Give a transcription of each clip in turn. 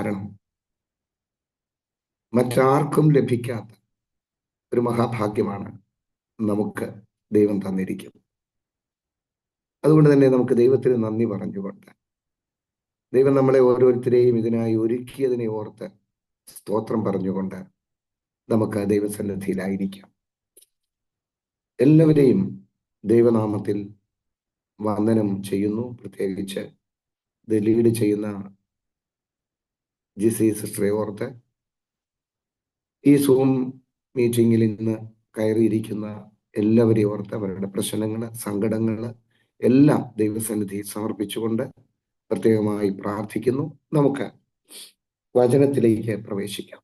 കാരണം മറ്റാർക്കും ലഭിക്കാത്ത ഒരു മഹാഭാഗ്യമാണ് നമുക്ക് ദൈവം തന്നിരിക്കുന്നത്. അതുകൊണ്ട് തന്നെ നമുക്ക് ദൈവത്തിന് നന്ദി പറഞ്ഞുകൊണ്ട്, ദൈവം നമ്മളെ ഓരോരുത്തരെയും ഇതിനായി ഒരുക്കിയതിനെ ഓർത്ത് സ്തോത്രം പറഞ്ഞുകൊണ്ട് നമുക്ക് ദൈവസന്നിധിയിലായിരിക്കാം. എല്ലാവരെയും ദൈവനാമത്തിൽ വന്ദനം ചെയ്യുന്നു. പ്രത്യേകിച്ച് ഇത് ലീഡ് ചെയ്യുന്ന ജിസി സിസ്റ്ററെ ഓർത്ത്, ഈ സൂം മീറ്റിങ്ങിൽ ഇന്ന് കയറിയിരിക്കുന്ന എല്ലാവരെയും ഓർത്ത് അവരുടെ പ്രശ്നങ്ങൾ, സങ്കടങ്ങൾ എല്ലാം ദൈവസന്നിധി സമർപ്പിച്ചുകൊണ്ട് പ്രത്യേകമായി പ്രാർത്ഥിക്കുന്നു. നമുക്ക് വചനത്തിലേക്ക് പ്രവേശിക്കാം.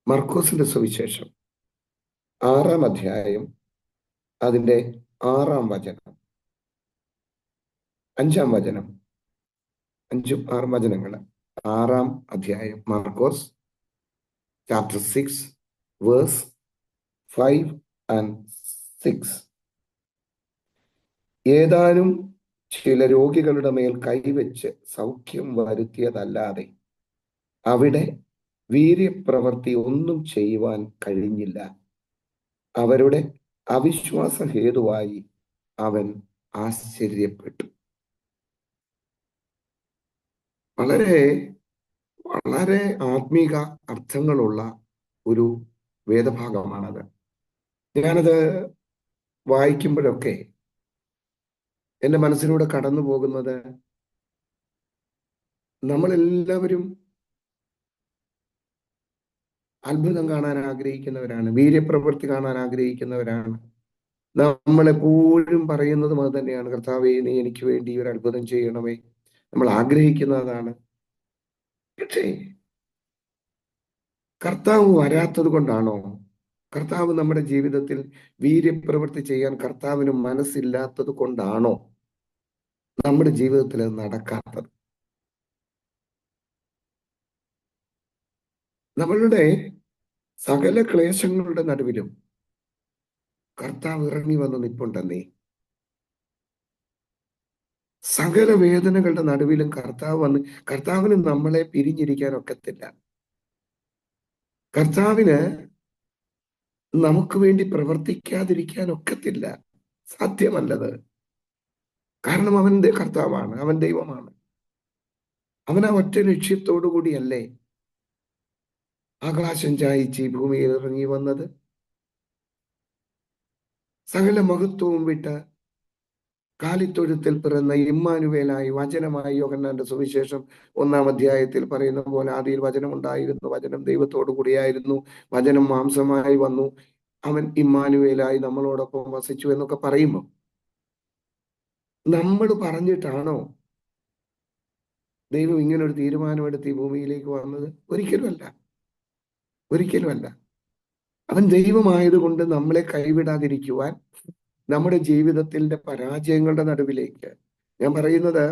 മർക്കോസിന്റെ സുവിശേഷം 6-ാം അധ്യായം, അതിൻ്റെ 6-ാം വചനം, 5-ാം വചനം, 5ഉം 6ഉം വചനങ്ങൾ. 6-ാം അധ്യായം, മാർക്കോസ് ചാപ്റ്റർ 6 വേഴ്സ് 5 and 6. ഏതാനും ചില രോഗികളുടെ മേൽ കൈവച്ച് സൗഖ്യം വരുത്തിയതല്ലാതെ അവിടെ വീര്യപ്രവൃത്തി ഒന്നും ചെയ്യുവാൻ കഴിഞ്ഞില്ല. അവരുടെ അവിശ്വാസ ഹേതുവായി അവൻ ആശ്ചര്യപ്പെട്ടു. വളരെ വളരെ ആത്മീക അർത്ഥങ്ങളുള്ള ഒരു വേദഭാഗമാണത്. ഞാനത് വായിക്കുമ്പോഴൊക്കെ എൻ്റെ മനസ്സിലൂടെ കടന്നു പോകുന്നത്, നമ്മളെല്ലാവരും അത്ഭുതം കാണാൻ ആഗ്രഹിക്കുന്നവരാണ്, വീര്യപ്രവൃത്തി കാണാൻ ആഗ്രഹിക്കുന്നവരാണ്. നമ്മളെപ്പോഴും പറയുന്നതും അത് തന്നെയാണ്, കർത്താവേ നീ എനിക്ക് വേണ്ടി ഒരു അത്ഭുതം ചെയ്യണമേ. നമ്മൾ ആഗ്രഹിക്കുന്നതാണ്. പക്ഷേ കർത്താവ് വരാത്തത് കൊണ്ടാണോ? കർത്താവ് നമ്മുടെ ജീവിതത്തിൽ വീര്യപ്രവൃത്തി ചെയ്യാൻ കർത്താവിന് മനസ്സില്ലാത്തത് കൊണ്ടാണോ നമ്മുടെ ജീവിതത്തിൽ അത് നടക്കാത്തത്? നമ്മളുടെ സകല ക്ലേശങ്ങളുടെ നടുവിലും കർത്താവ് ഇറങ്ങി വന്ന് നിൽപ്പുണ്ടെന്നേ. സകല വേദനകളുടെ നടുവിലും കർത്താവിന് നമ്മളെ പിരിഞ്ഞിരിക്കാൻ ഒക്കത്തില്ല. കർത്താവിന് നമുക്ക് വേണ്ടി പ്രവർത്തിക്കാതിരിക്കാൻ ഒക്കത്തില്ല. സാധ്യമല്ലത്. കാരണം അവൻ കർത്താവാണ്, അവൻ ദൈവമാണ്. അവൻ ആ ഒറ്റ ലക്ഷ്യത്തോടു കൂടിയല്ലേ ആകാശം ചായിച്ച് ഭൂമിയിൽ ഇറങ്ങി വന്നത്. സകല മഹത്വവും വിട്ട് കാലിത്തൊഴുത്തിൽ പിറന്ന ഇമ്മാനുവേലായി, വചനമായി, യോഹന്നാന്റെ സുവിശേഷം 1-ാം അധ്യായത്തിൽ പറയുന്ന പോലെ, ആദിയിൽ വചനം ഉണ്ടായിരുന്നു, വചനം ദൈവത്തോടു കൂടിയായിരുന്നു, വചനം മാംസമായി വന്നു, അവൻ ഇമ്മാനുവേലായി നമ്മളോടൊപ്പം വസിച്ചു എന്നൊക്കെ പറയുമ്പോൾ നമ്മൾ പറഞ്ഞിട്ടാണോ ദൈവം ഇങ്ങനൊരു തീരുമാനമെടുത്ത് ഈ ഭൂമിയിലേക്ക് വന്നത്? ഒരിക്കലുമല്ല, ഒരിക്കലുമല്ല. അവൻ ദൈവമായതുകൊണ്ട് നമ്മളെ കൈവിടാതിരിക്കുവാൻ നമ്മുടെ ജീവിതത്തിന്റെ പരാജയങ്ങളുടെ നടുവിലേക്ക്, ഞാൻ പറയുന്നത്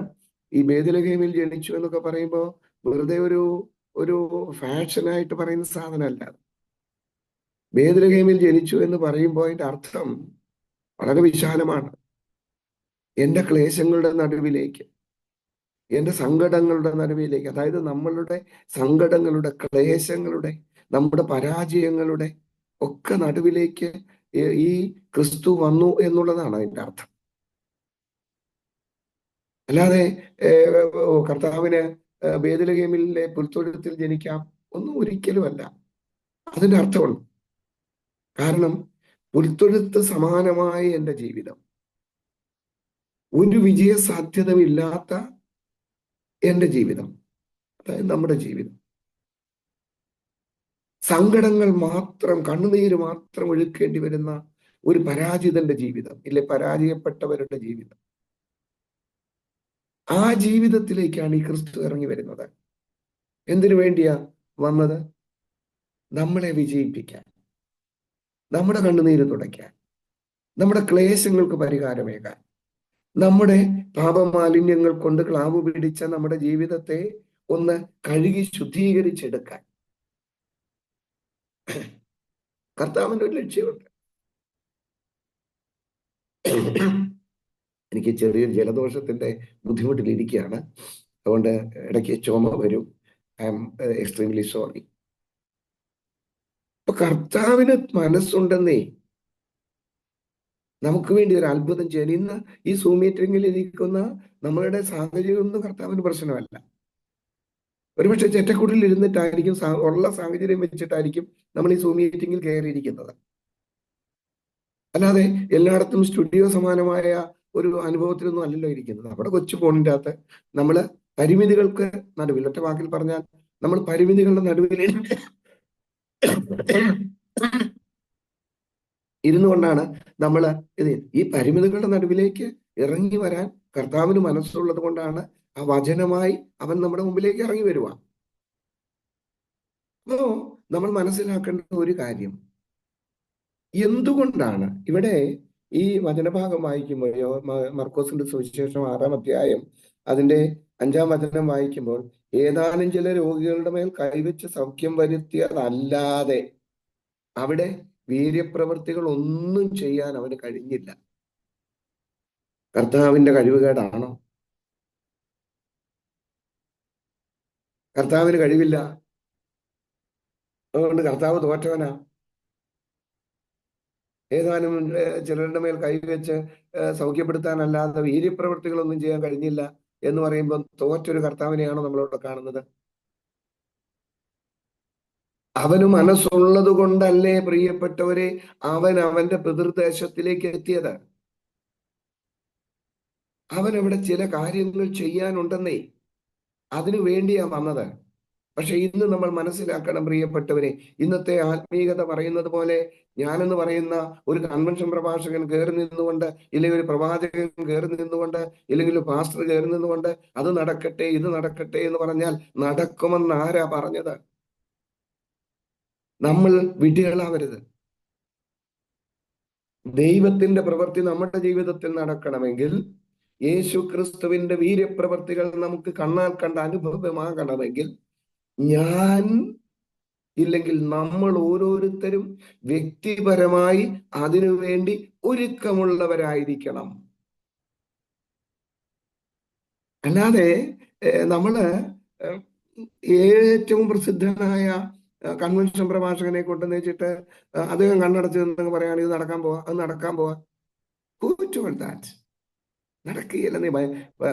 ഈ ബേത്ലഹേമിൽ ജനിച്ചു എന്നൊക്കെ പറയുമ്പോൾ വെറുതെ ഒരു ഫാഷനായിട്ട് പറയുന്ന സാധനമല്ല. ബേത്ലഹേമിൽ ജനിച്ചു എന്ന് പറയുമ്പോൾ അതിന്റെ അർത്ഥം വളരെ വിശാലമാണ്. എൻ്റെ ക്ലേശങ്ങളുടെ നടുവിലേക്ക്, എൻ്റെ സങ്കടങ്ങളുടെ നടുവിലേക്ക്, അതായത് നമ്മളുടെ സങ്കടങ്ങളുടെ, ക്ലേശങ്ങളുടെ, നമ്മുടെ പരാജയങ്ങളുടെ ഒക്കെ നടുവിലേക്ക് ഈ ക്രിസ്തു വന്നു എന്നുള്ളതാണ് അതിൻ്റെ അർത്ഥം. അല്ലാതെ കർത്താവിന് ബേത്ലഹേമിലെ പുൽത്തൊഴുത്തിൽ ജനിക്കാം ഒന്നും ഒരിക്കലുമല്ല. അതിൻ്റെ അർത്ഥമുണ്ട്. കാരണം പുൽത്തൊഴുത്ത് സമാനമായ എൻ്റെ ജീവിതം, ഒരു വിജയ സാധ്യതയില്ലാത്ത എൻ്റെ ജീവിതം, അതായത് നമ്മുടെ ജീവിതം, സങ്കടങ്ങൾ മാത്രം, കണ്ണുനീര് മാത്രം ഒഴുക്കേണ്ടി വരുന്ന ഒരു പരാജിതന്റെ ജീവിതം ഇല്ലേ, പരാജയപ്പെട്ടവരുടെ ജീവിതം, ആ ജീവിതത്തിലേക്കാണ് ഈ ക്രിസ്തു ഇറങ്ങി വരുന്നത്. എന്തിനു വേണ്ടിയാ വന്നത്? നമ്മളെ വിജയിപ്പിക്കാൻ, നമ്മുടെ കണ്ണുനീര് തുടയ്ക്കാൻ, നമ്മുടെ ക്ലേശങ്ങൾക്ക് പരിഹാരമേകാൻ, നമ്മുടെ പാപമാലിന്യങ്ങൾ കൊണ്ട് ക്ലാവ് പിടിച്ച നമ്മുടെ ജീവിതത്തെ ഒന്ന് കഴുകി ശുദ്ധീകരിച്ചെടുക്കാൻ കർത്താവിന്റെ ഒരു ലക്ഷ്യമുണ്ട്. എനിക്ക് ചെറിയൊരു ജലദോഷത്തിന്റെ ബുദ്ധിമുട്ടിലിരിക്കുകയാണ്. അതുകൊണ്ട് ഇടയ്ക്ക് ചുമ വരും. I am extremely sorry. അപ്പൊ കർത്താവിന് മനസ്സുണ്ടെന്നേ നമുക്ക് വേണ്ടി ഒരു അത്ഭുതം ചെയ്യാൻ. ഇന്ന് ഈ സൂം മീറ്റിംഗിൽ ഇരിക്കുന്ന നമ്മളുടെ സാഹചര്യമൊന്നും കർത്താവിന് പ്രശ്നമല്ല. ഒരുപക്ഷെ ചെറ്റക്കുടിൽ ഇരുന്നിട്ടായിരിക്കും, ഉള്ള സാഹചര്യം വെച്ചിട്ടായിരിക്കും നമ്മൾ ഈ സൂം മീറ്റിംഗിൽ കയറിയിരിക്കുന്നത്. അല്ലാതെ എല്ലായിടത്തും സ്റ്റുഡിയോ സമാനമായ ഒരു അനുഭവത്തിലൊന്നും അല്ലല്ലോ ഇരിക്കുന്നത്. അവിടെ കൊച്ചു ഫോണിൻ്റെ അകത്ത് നമ്മള് പരിമിതികൾക്ക് നടുവിൽ, ഒറ്റ വാക്കിൽ പറഞ്ഞാൽ നമ്മൾ പരിമിതികളുടെ നടുവിൽ ഇരുന്നു കൊണ്ടാണ് നമ്മൾ ഈ പരിമിതികളുടെ നടുവിലേക്ക് ഇറങ്ങി വരാൻ കർത്താവിന് മനസ്സുള്ളത് കൊണ്ടാണ് ആ വചനമായി അവൻ നമ്മുടെ മുമ്പിലേക്ക് ഇറങ്ങി വരുക. അപ്പോ നമ്മൾ മനസ്സിലാക്കേണ്ട ഒരു കാര്യം, എന്തുകൊണ്ടാണ് ഇവിടെ ഈ വചനഭാഗം വായിക്കുമ്പോഴോ, മർക്കോസിന്റെ സുവിശേഷം 6-ാം അധ്യായം അതിന്റെ 5-ാം വചനം വായിക്കുമ്പോൾ, ഏതാനും ചില രോഗികളുടെ മേൽ കൈവച്ച് സൗഖ്യം വരുത്തിയതല്ലാതെ അവിടെ വീര്യപ്രവൃത്തികൾ ഒന്നും ചെയ്യാൻ അവന് കഴിഞ്ഞില്ല. കർത്താവിന്റെ കഴിവുകേടാണോ? കർത്താവിന് കഴിവില്ല, അതുകൊണ്ട് കർത്താവ് തോറ്റവനാ? ഏതാനും ചിലരുടെ മേൽ കൈവച്ച് സൗഖ്യപ്പെടുത്താനല്ലാതെ വീര്യപ്രവൃത്തികളൊന്നും ചെയ്യാൻ കഴിഞ്ഞില്ല എന്ന് പറയുമ്പോൾ തോറ്റൊരു കർത്താവിനെയാണോ നമ്മളിവിടെ കാണുന്നത്? അവന് മനസ്സുള്ളത് കൊണ്ടല്ലേ പ്രിയപ്പെട്ടവരെ അവൻ അവന്റെ പിതൃദേശത്തിലേക്ക് എത്തിയത്. അവൻ അവിടെ ചില കാര്യങ്ങൾ ചെയ്യാനുണ്ടെന്നേ, അതിനു വേണ്ടിയാ വന്നത്. പക്ഷെ ഇന്ന് നമ്മൾ മനസ്സിലാക്കണം പ്രിയപ്പെട്ടവരെ, ഇന്നത്തെ ആത്മീയത പറയുന്നത് പോലെ ഞാനെന്ന് പറയുന്ന ഒരു കൺവെൻഷൻ പ്രഭാഷകൻ കയറി നിന്നുകൊണ്ട്, ഇല്ലെങ്കിൽ ഒരു പ്രവാചകൻ കയറി നിന്നുകൊണ്ട്, ഇല്ലെങ്കിൽ ഒരു പാസ്റ്റർ കയറി നിന്നുകൊണ്ട് അത് നടക്കട്ടെ ഇത് നടക്കട്ടെ എന്ന് പറഞ്ഞാൽ നടക്കുമെന്ന് ആരാ പറഞ്ഞത്? നമ്മൾ വിഡ്ഢികളാവരുത്. ദൈവത്തിന്റെ പ്രവൃത്തി നമ്മുടെ ജീവിതത്തിൽ നടക്കണമെങ്കിൽ, യേശു ക്രിസ്തുവിന്റെ വീര്യപ്രവൃത്തികൾ നമുക്ക് കണ്ണാൽ കണ്ട അനുഭവമാകണമെങ്കിൽ, ഞാൻ ഇല്ലെങ്കിൽ നമ്മൾ ഓരോരുത്തരും വ്യക്തിപരമായി അതിനുവേണ്ടി ഒരുക്കമുള്ളവരായിരിക്കണം. അല്ലാതെ നമ്മള് ഏറ്റവും പ്രസിദ്ധനായ കൺവെൻഷൻ പ്രഭാഷകനെ കൊണ്ടെന്ന് വെച്ചിട്ട് അദ്ദേഹം കണ്ണടച്ച് നിന്ന് പറയാണ് ഇത് നടക്കാൻ പോവാ, അത് നടക്കാൻ പോവാ. ദാറ്റ് നടക്കുകയല്ലെന്നേ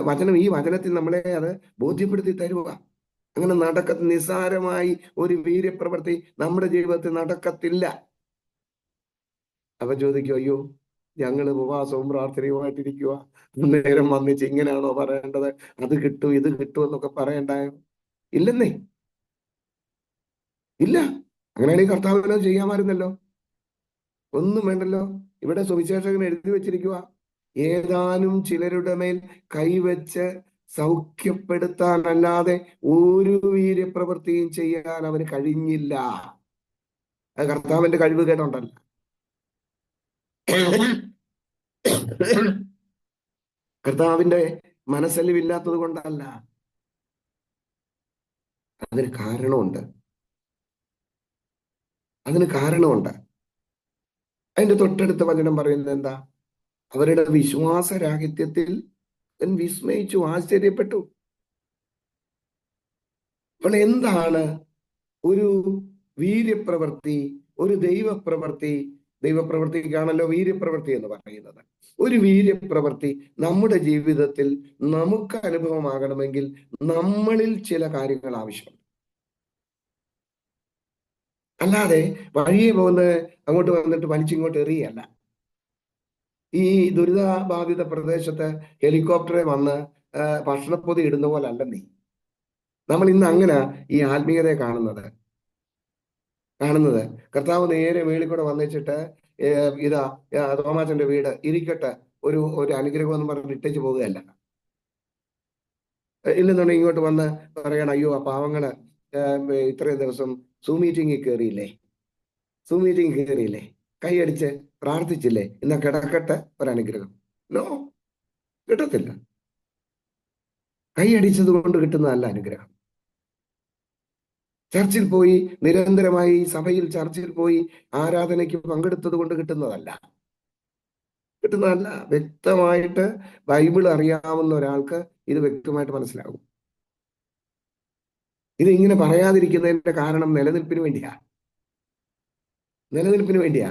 വചനം, ഈ വചനത്തിൽ നമ്മളെ അത് ബോധ്യപ്പെടുത്തി തരുക. അങ്ങനെ നിസ്സാരമായി ഒരു വീര്യപ്രവൃത്തി നമ്മുടെ ജീവിതത്തിൽ നടക്കത്തില്ല. അപ്പൊ ചോദിക്കും, അയ്യോ ഞങ്ങൾ ഉപവാസവും പ്രാർത്ഥനയുമായിട്ടിരിക്കുക, നേരം വന്നിച്ച് ഇങ്ങനെയാണോ പറയേണ്ടത്, അത് കിട്ടും ഇത് കിട്ടും എന്നൊക്കെ പറയണ്ടായോ? ഇല്ലെന്നേ, ഇല്ല. അങ്ങനെയാണെങ്കിൽ കർത്താവിനത് ചെയ്യാമായിരുന്നല്ലോ, ഒന്നും വേണ്ടല്ലോ. ഇവിടെ സുവിശേഷകൻ എഴുതി വെച്ചിരിക്കുക, ഏതാനും ചിലരുടെ മേൽ കൈവച്ച് സൗഖ്യപ്പെടുത്താനല്ലാതെ ഒരു വീര്യപ്രവൃത്തിയും ചെയ്യാൻ അവന് കഴിഞ്ഞില്ല. അത് കർത്താവിന്റെ കഴിവ് കേട്ടുണ്ടല്ല, കർത്താവിന്റെ മനസ്സലിവില്ലാത്തത് കൊണ്ടല്ല. അതിന് കാരണമുണ്ട്, അതിന് കാരണമുണ്ട്. അതിന്റെ തൊട്ടടുത്ത വചനം പറയുന്നത് എന്താ? അവരുടെ വിശ്വാസരാഹിത്യത്തിൽ വിസ്മയിച്ചു, ആശ്ചര്യപ്പെട്ടു. അപ്പോൾ എന്താണ് ഒരു വീര്യപ്രവൃത്തി, ഒരു ദൈവപ്രവൃത്തി? ദൈവപ്രവൃത്തിക്കാണല്ലോ വീര്യപ്രവൃത്തി എന്ന് പറയുന്നത്. ഒരു വീര്യപ്രവൃത്തി നമ്മുടെ ജീവിതത്തിൽ നമുക്ക് അനുഭവമാകണമെങ്കിൽ നമ്മളിൽ ചില കാര്യങ്ങൾ ആവശ്യമുണ്ട്. അല്ലാതെ വഴിയെ പോകുന്ന അങ്ങോട്ട് വന്നിട്ട് വലിച്ചിങ്ങോട്ട് എറിയല്ല. ഈ ദുരിതബാധിത പ്രദേശത്ത് ഹെലികോപ്റ്ററെ വന്ന് ഭക്ഷണപ്പൊതി ഇടുന്ന പോലെ അല്ലെന്നേ നമ്മൾ ഇന്ന് അങ്ങനെ ഈ ആത്മീയതയെ കാണുന്നത്. കർത്താവ് നേരെ മേളിൽ കൂടെ വന്നിച്ചിട്ട് ഇതാ തോമാച്ചന്റെ വീട് ഇരിക്കട്ടെ, ഒരു അനുഗ്രഹം എന്ന് പറഞ്ഞിട്ട് ഇട്ടേച്ച് പോവുകയല്ല. ഇല്ലെന്നുണ്ടെങ്കിൽ ഇങ്ങോട്ട് വന്ന് പറയണം, അയ്യോ ആ പാവങ്ങള് ഇത്രയും ദിവസം സൂം മീറ്റിംഗിൽ കയറിയില്ലേ, കൈയടിച്ച് പ്രാർത്ഥിച്ചില്ലേ, ഇന്ന് കിടക്കട്ടെ ഒരനുഗ്രഹം. നോ, കിട്ടത്തില്ല. കൈയടിച്ചത് കൊണ്ട് കിട്ടുന്നതല്ല അനുഗ്രഹം. ചർച്ചിൽ പോയി നിരന്തരമായി സഭയിൽ ചർച്ചിൽ പോയി ആരാധനയ്ക്ക് പങ്കെടുത്തത് കൊണ്ട് കിട്ടുന്നതല്ല. വ്യക്തമായിട്ട് ബൈബിൾ അറിയാവുന്ന ഒരാൾക്ക് ഇത് വ്യക്തമായിട്ട് മനസ്സിലാകും. ഇത് ഇങ്ങനെ പറയാതിരിക്കുന്നതിന്റെ കാരണം നിലനിൽപ്പിന് വേണ്ടിയാ. നിലനിൽപ്പിന് വേണ്ടിയാ.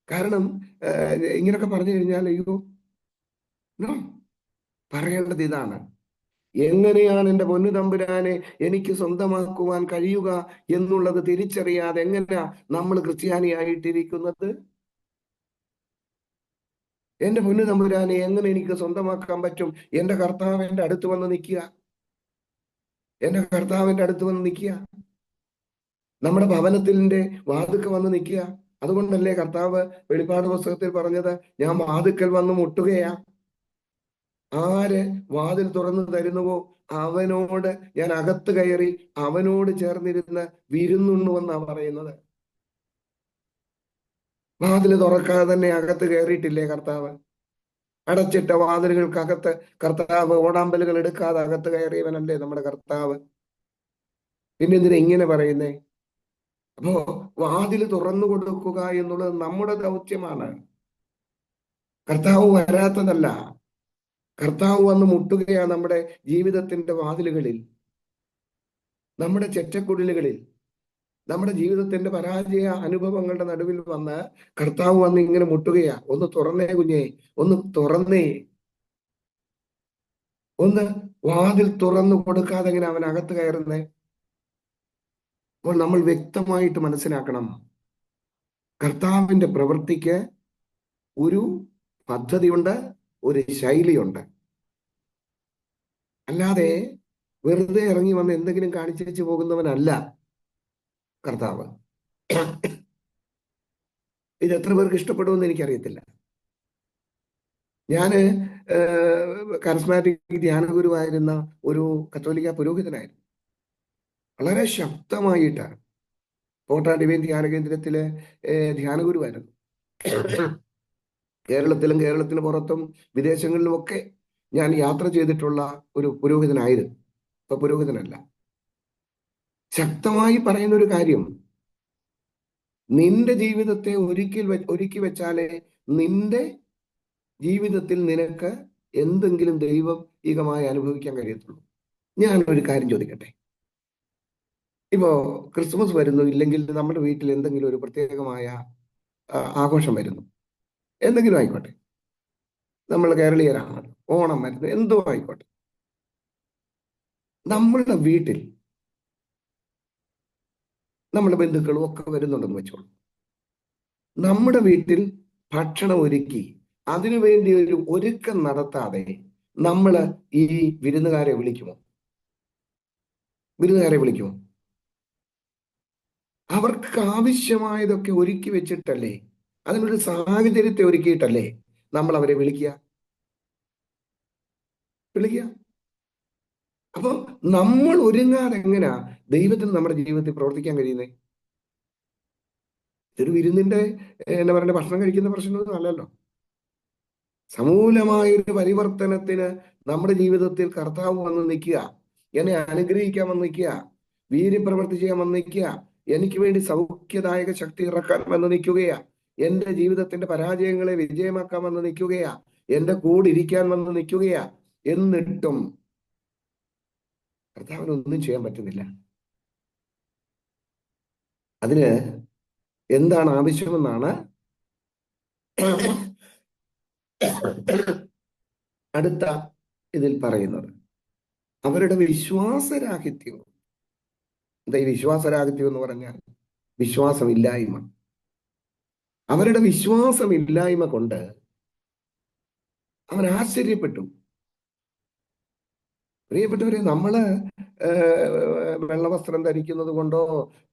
കാരണം ഇങ്ങനൊക്കെ പറഞ്ഞു കഴിഞ്ഞാൽ അയ്യോ, നോ, പറയേണ്ടത് ഇതാണ്: എങ്ങനെയാണ് എൻ്റെ പൊന്നു തമ്പുരാനെ എനിക്ക് സ്വന്തമാക്കുവാൻ കഴിയുക എന്നുള്ളത് തിരിച്ചറിയാതെ എങ്ങനെയാ നമ്മൾ ക്രിസ്ത്യാനിയായിട്ടിരിക്കുന്നത്? എൻ്റെ പൊന്നു തമ്പുരാനെ എങ്ങനെ എനിക്ക് സ്വന്തമാക്കാൻ പറ്റും? എൻ്റെ കർത്താവ് എൻ്റെ അടുത്ത് വന്ന് നിൽക്കുക. എൻ്റെ കർത്താവിൻ്റെ അടുത്ത് വന്ന് നിൽക്കുക. നമ്മുടെ ഭവനത്തിന്റെ വാതുക്ക വന്ന് നിൽക്കുക. അതുകൊണ്ടല്ലേ കർത്താവ് വെളിപ്പാട് പുസ്തകത്തിൽ പറഞ്ഞത്, ഞാൻ വാതുക്കൽ വന്ന് മുട്ടുകയാ. ആര് വാതിൽ തുറന്നു തരുന്നുവോ അവനോട് ഞാൻ അകത്ത് കയറി അവനോട് ചേർന്നിരുന്ന് വിരുന്നുണ്ണുവെന്നാ പറയുന്നത്. വാതിൽ തുറക്കാതെ തന്നെ അകത്ത് കയറിയിട്ടില്ലേ കർത്താവ്? അടച്ചിട്ട വാതിലുകൾക്കകത്ത് കർത്താവ് ഓടാമ്പലുകൾ എടുക്കാതെ അകത്ത് കയറിയവനല്ലേ നമ്മുടെ കർത്താവ്. പിന്നെ എന്തിനാ ഇങ്ങനെ പറയുന്നേ? അപ്പോ വാതിൽ തുറന്നു കൊടുക്കുക എന്നുള്ളത് നമ്മുടെ ദൗത്യമാണ്. കർത്താവ് വരാത്തതല്ല. കർത്താവ് വന്ന് മുട്ടുകയാ നമ്മുടെ ജീവിതത്തിന്റെ വാതിലുകളിൽ, നമ്മുടെ ചെറ്റക്കുടിലുകളിൽ, നമ്മുടെ ജീവിതത്തിന്റെ പരാജയ അനുഭവങ്ങളുടെ നടുവിൽ വന്ന് കർത്താവ് വന്ന് ഇങ്ങനെ മുട്ടുകയാ. ഒന്ന് തുറന്നേ കുഞ്ഞേ, ഒന്ന് തുറന്നേ. ഒന്ന് വാതിൽ തുറന്നു കൊടുക്കാതെ എങ്ങനെ അവൻ അകത്ത് കയറുന്നേ? അപ്പോൾ നമ്മൾ വ്യക്തമായിട്ട് മനസ്സിലാക്കണം, കർത്താവിന്റെ പ്രവൃത്തിക്ക് ഒരു പദ്ധതിയുണ്ട്, ഒരു ശൈലിയുണ്ട്. അല്ലാതെ വെറുതെ ഇറങ്ങി വന്ന് എന്തെങ്കിലും കാണിച്ചു പോകുന്നവനല്ല കർത്താവ്. ഇത് എത്ര പേർക്ക് ഇഷ്ടപ്പെടുമെന്ന് എനിക്കറിയത്തില്ല. ഞാന് കറിസ്മാറ്റിക് ധ്യാനഗുരുവായിരുന്ന ഒരു കത്തോലിക്ക പുരോഹിതനായിരുന്നു. വളരെ ശക്തമായിട്ടാണ് കോട്ട ഡിവൈൻ ധ്യാന കേന്ദ്രത്തിലെ ധ്യാനഗുരുവായിരുന്നു. കേരളത്തിലും കേരളത്തിന് പുറത്തും വിദേശങ്ങളിലുമൊക്കെ ഞാൻ യാത്ര ചെയ്തിട്ടുള്ള ഒരു പുരോഹിതനായിരുന്നു. ഇപ്പൊ പുരോഹിതനല്ല. ശക്തമായി പറയുന്ന ഒരു കാര്യം, നിന്റെ ജീവിതത്തെ ഒരുക്കി വെച്ചാലേ നിന്റെ ജീവിതത്തിൽ നിനക്ക് എന്തെങ്കിലും ദൈവികമായി അനുഭവിക്കാൻ കഴിയത്തുള്ളൂ. ഞാനൊരു കാര്യം ചോദിക്കട്ടെ. ഇപ്പോ ക്രിസ്മസ് വരുന്നു, ഇല്ലെങ്കിൽ നമ്മുടെ വീട്ടിൽ എന്തെങ്കിലും ഒരു പ്രത്യേകമായ ആഘോഷം വരുന്നു, എന്തെങ്കിലും ആയിക്കോട്ടെ, നമ്മൾ കേരളീയരാണല്ലോ, ഓണം വരുന്നു, എന്തോ ആയിക്കോട്ടെ, നമ്മളുടെ വീട്ടിൽ നമ്മുടെ ബന്ധുക്കളും ഒക്കെ വരുന്നുണ്ടെന്ന് വെച്ചോളൂ. നമ്മുടെ വീട്ടിൽ ഭക്ഷണം ഒരുക്കി അതിനുവേണ്ടി ഒരു ഒരുക്കം നടത്താതെ നമ്മൾ ഈ വിരുന്നുകാരെ വിളിക്കുമോ? വിരുന്നുകാരെ വിളിക്കുമോ? അവർക്ക് ആവശ്യമായതൊക്കെ ഒരുക്കി വെച്ചിട്ടല്ലേ, അതിനൊരു സാഹചര്യത്തെ ഒരുക്കിയിട്ടല്ലേ നമ്മൾ അവരെ വിളിക്കുക. അപ്പൊ നമ്മൾ ഒരുങ്ങാതെ എങ്ങനെയാ ദൈവത്തിന് നമ്മുടെ ജീവിതത്തിൽ പ്രവർത്തിക്കാൻ കഴിയുന്നത്? ഇതൊരു വിരുന്നിന്റെ എന്താ പറയുക, ഭക്ഷണം കഴിക്കുന്ന പ്രശ്നമൊന്നും അല്ലല്ലോ. സമൂലമായൊരു പരിവർത്തനത്തിന് നമ്മുടെ ജീവിതത്തിൽ കർത്താവ് വന്ന് നിൽക്കുക, എന്നെ അനുഗ്രഹിക്കാൻ വന്ന് നിൽക്കുക, വീര്യപ്രവൃത്തി ചെയ്യാൻ വന്ന് നിൽക്കുക, എനിക്ക് വേണ്ടി സൗഖ്യദായക ശക്തി ഇറക്കാൻ വന്ന് നിൽക്കുകയാ, എന്റെ ജീവിതത്തിന്റെ പരാജയങ്ങളെ വിജയമാക്കാൻ വന്ന് നിൽക്കുകയാ, എന്റെ കൂടെ ഇരിക്കാൻ വന്ന് നിൽക്കുകയാ. എന്നിട്ടും കർത്താവിനൊന്നും ചെയ്യാൻ പറ്റുന്നില്ല. അതിന് എന്താണ് ആവശ്യമെന്നാണ് അടുത്ത ഇതിൽ പറയുന്നത്. അവരുടെ വിശ്വാസരാഹിത്യം. എന്താ ഈ വിശ്വാസരാഹിത്യം എന്ന് പറഞ്ഞാൽ? വിശ്വാസമില്ലായ്മ. അവരുടെ വിശ്വാസമില്ലായ്മ കൊണ്ട് അവൻ ആശ്ചര്യപ്പെട്ടു. പ്രിയപ്പെട്ടവരെ, നമ്മള് വെള്ളവസ്ത്രം ധരിക്കുന്നത് കൊണ്ടോ,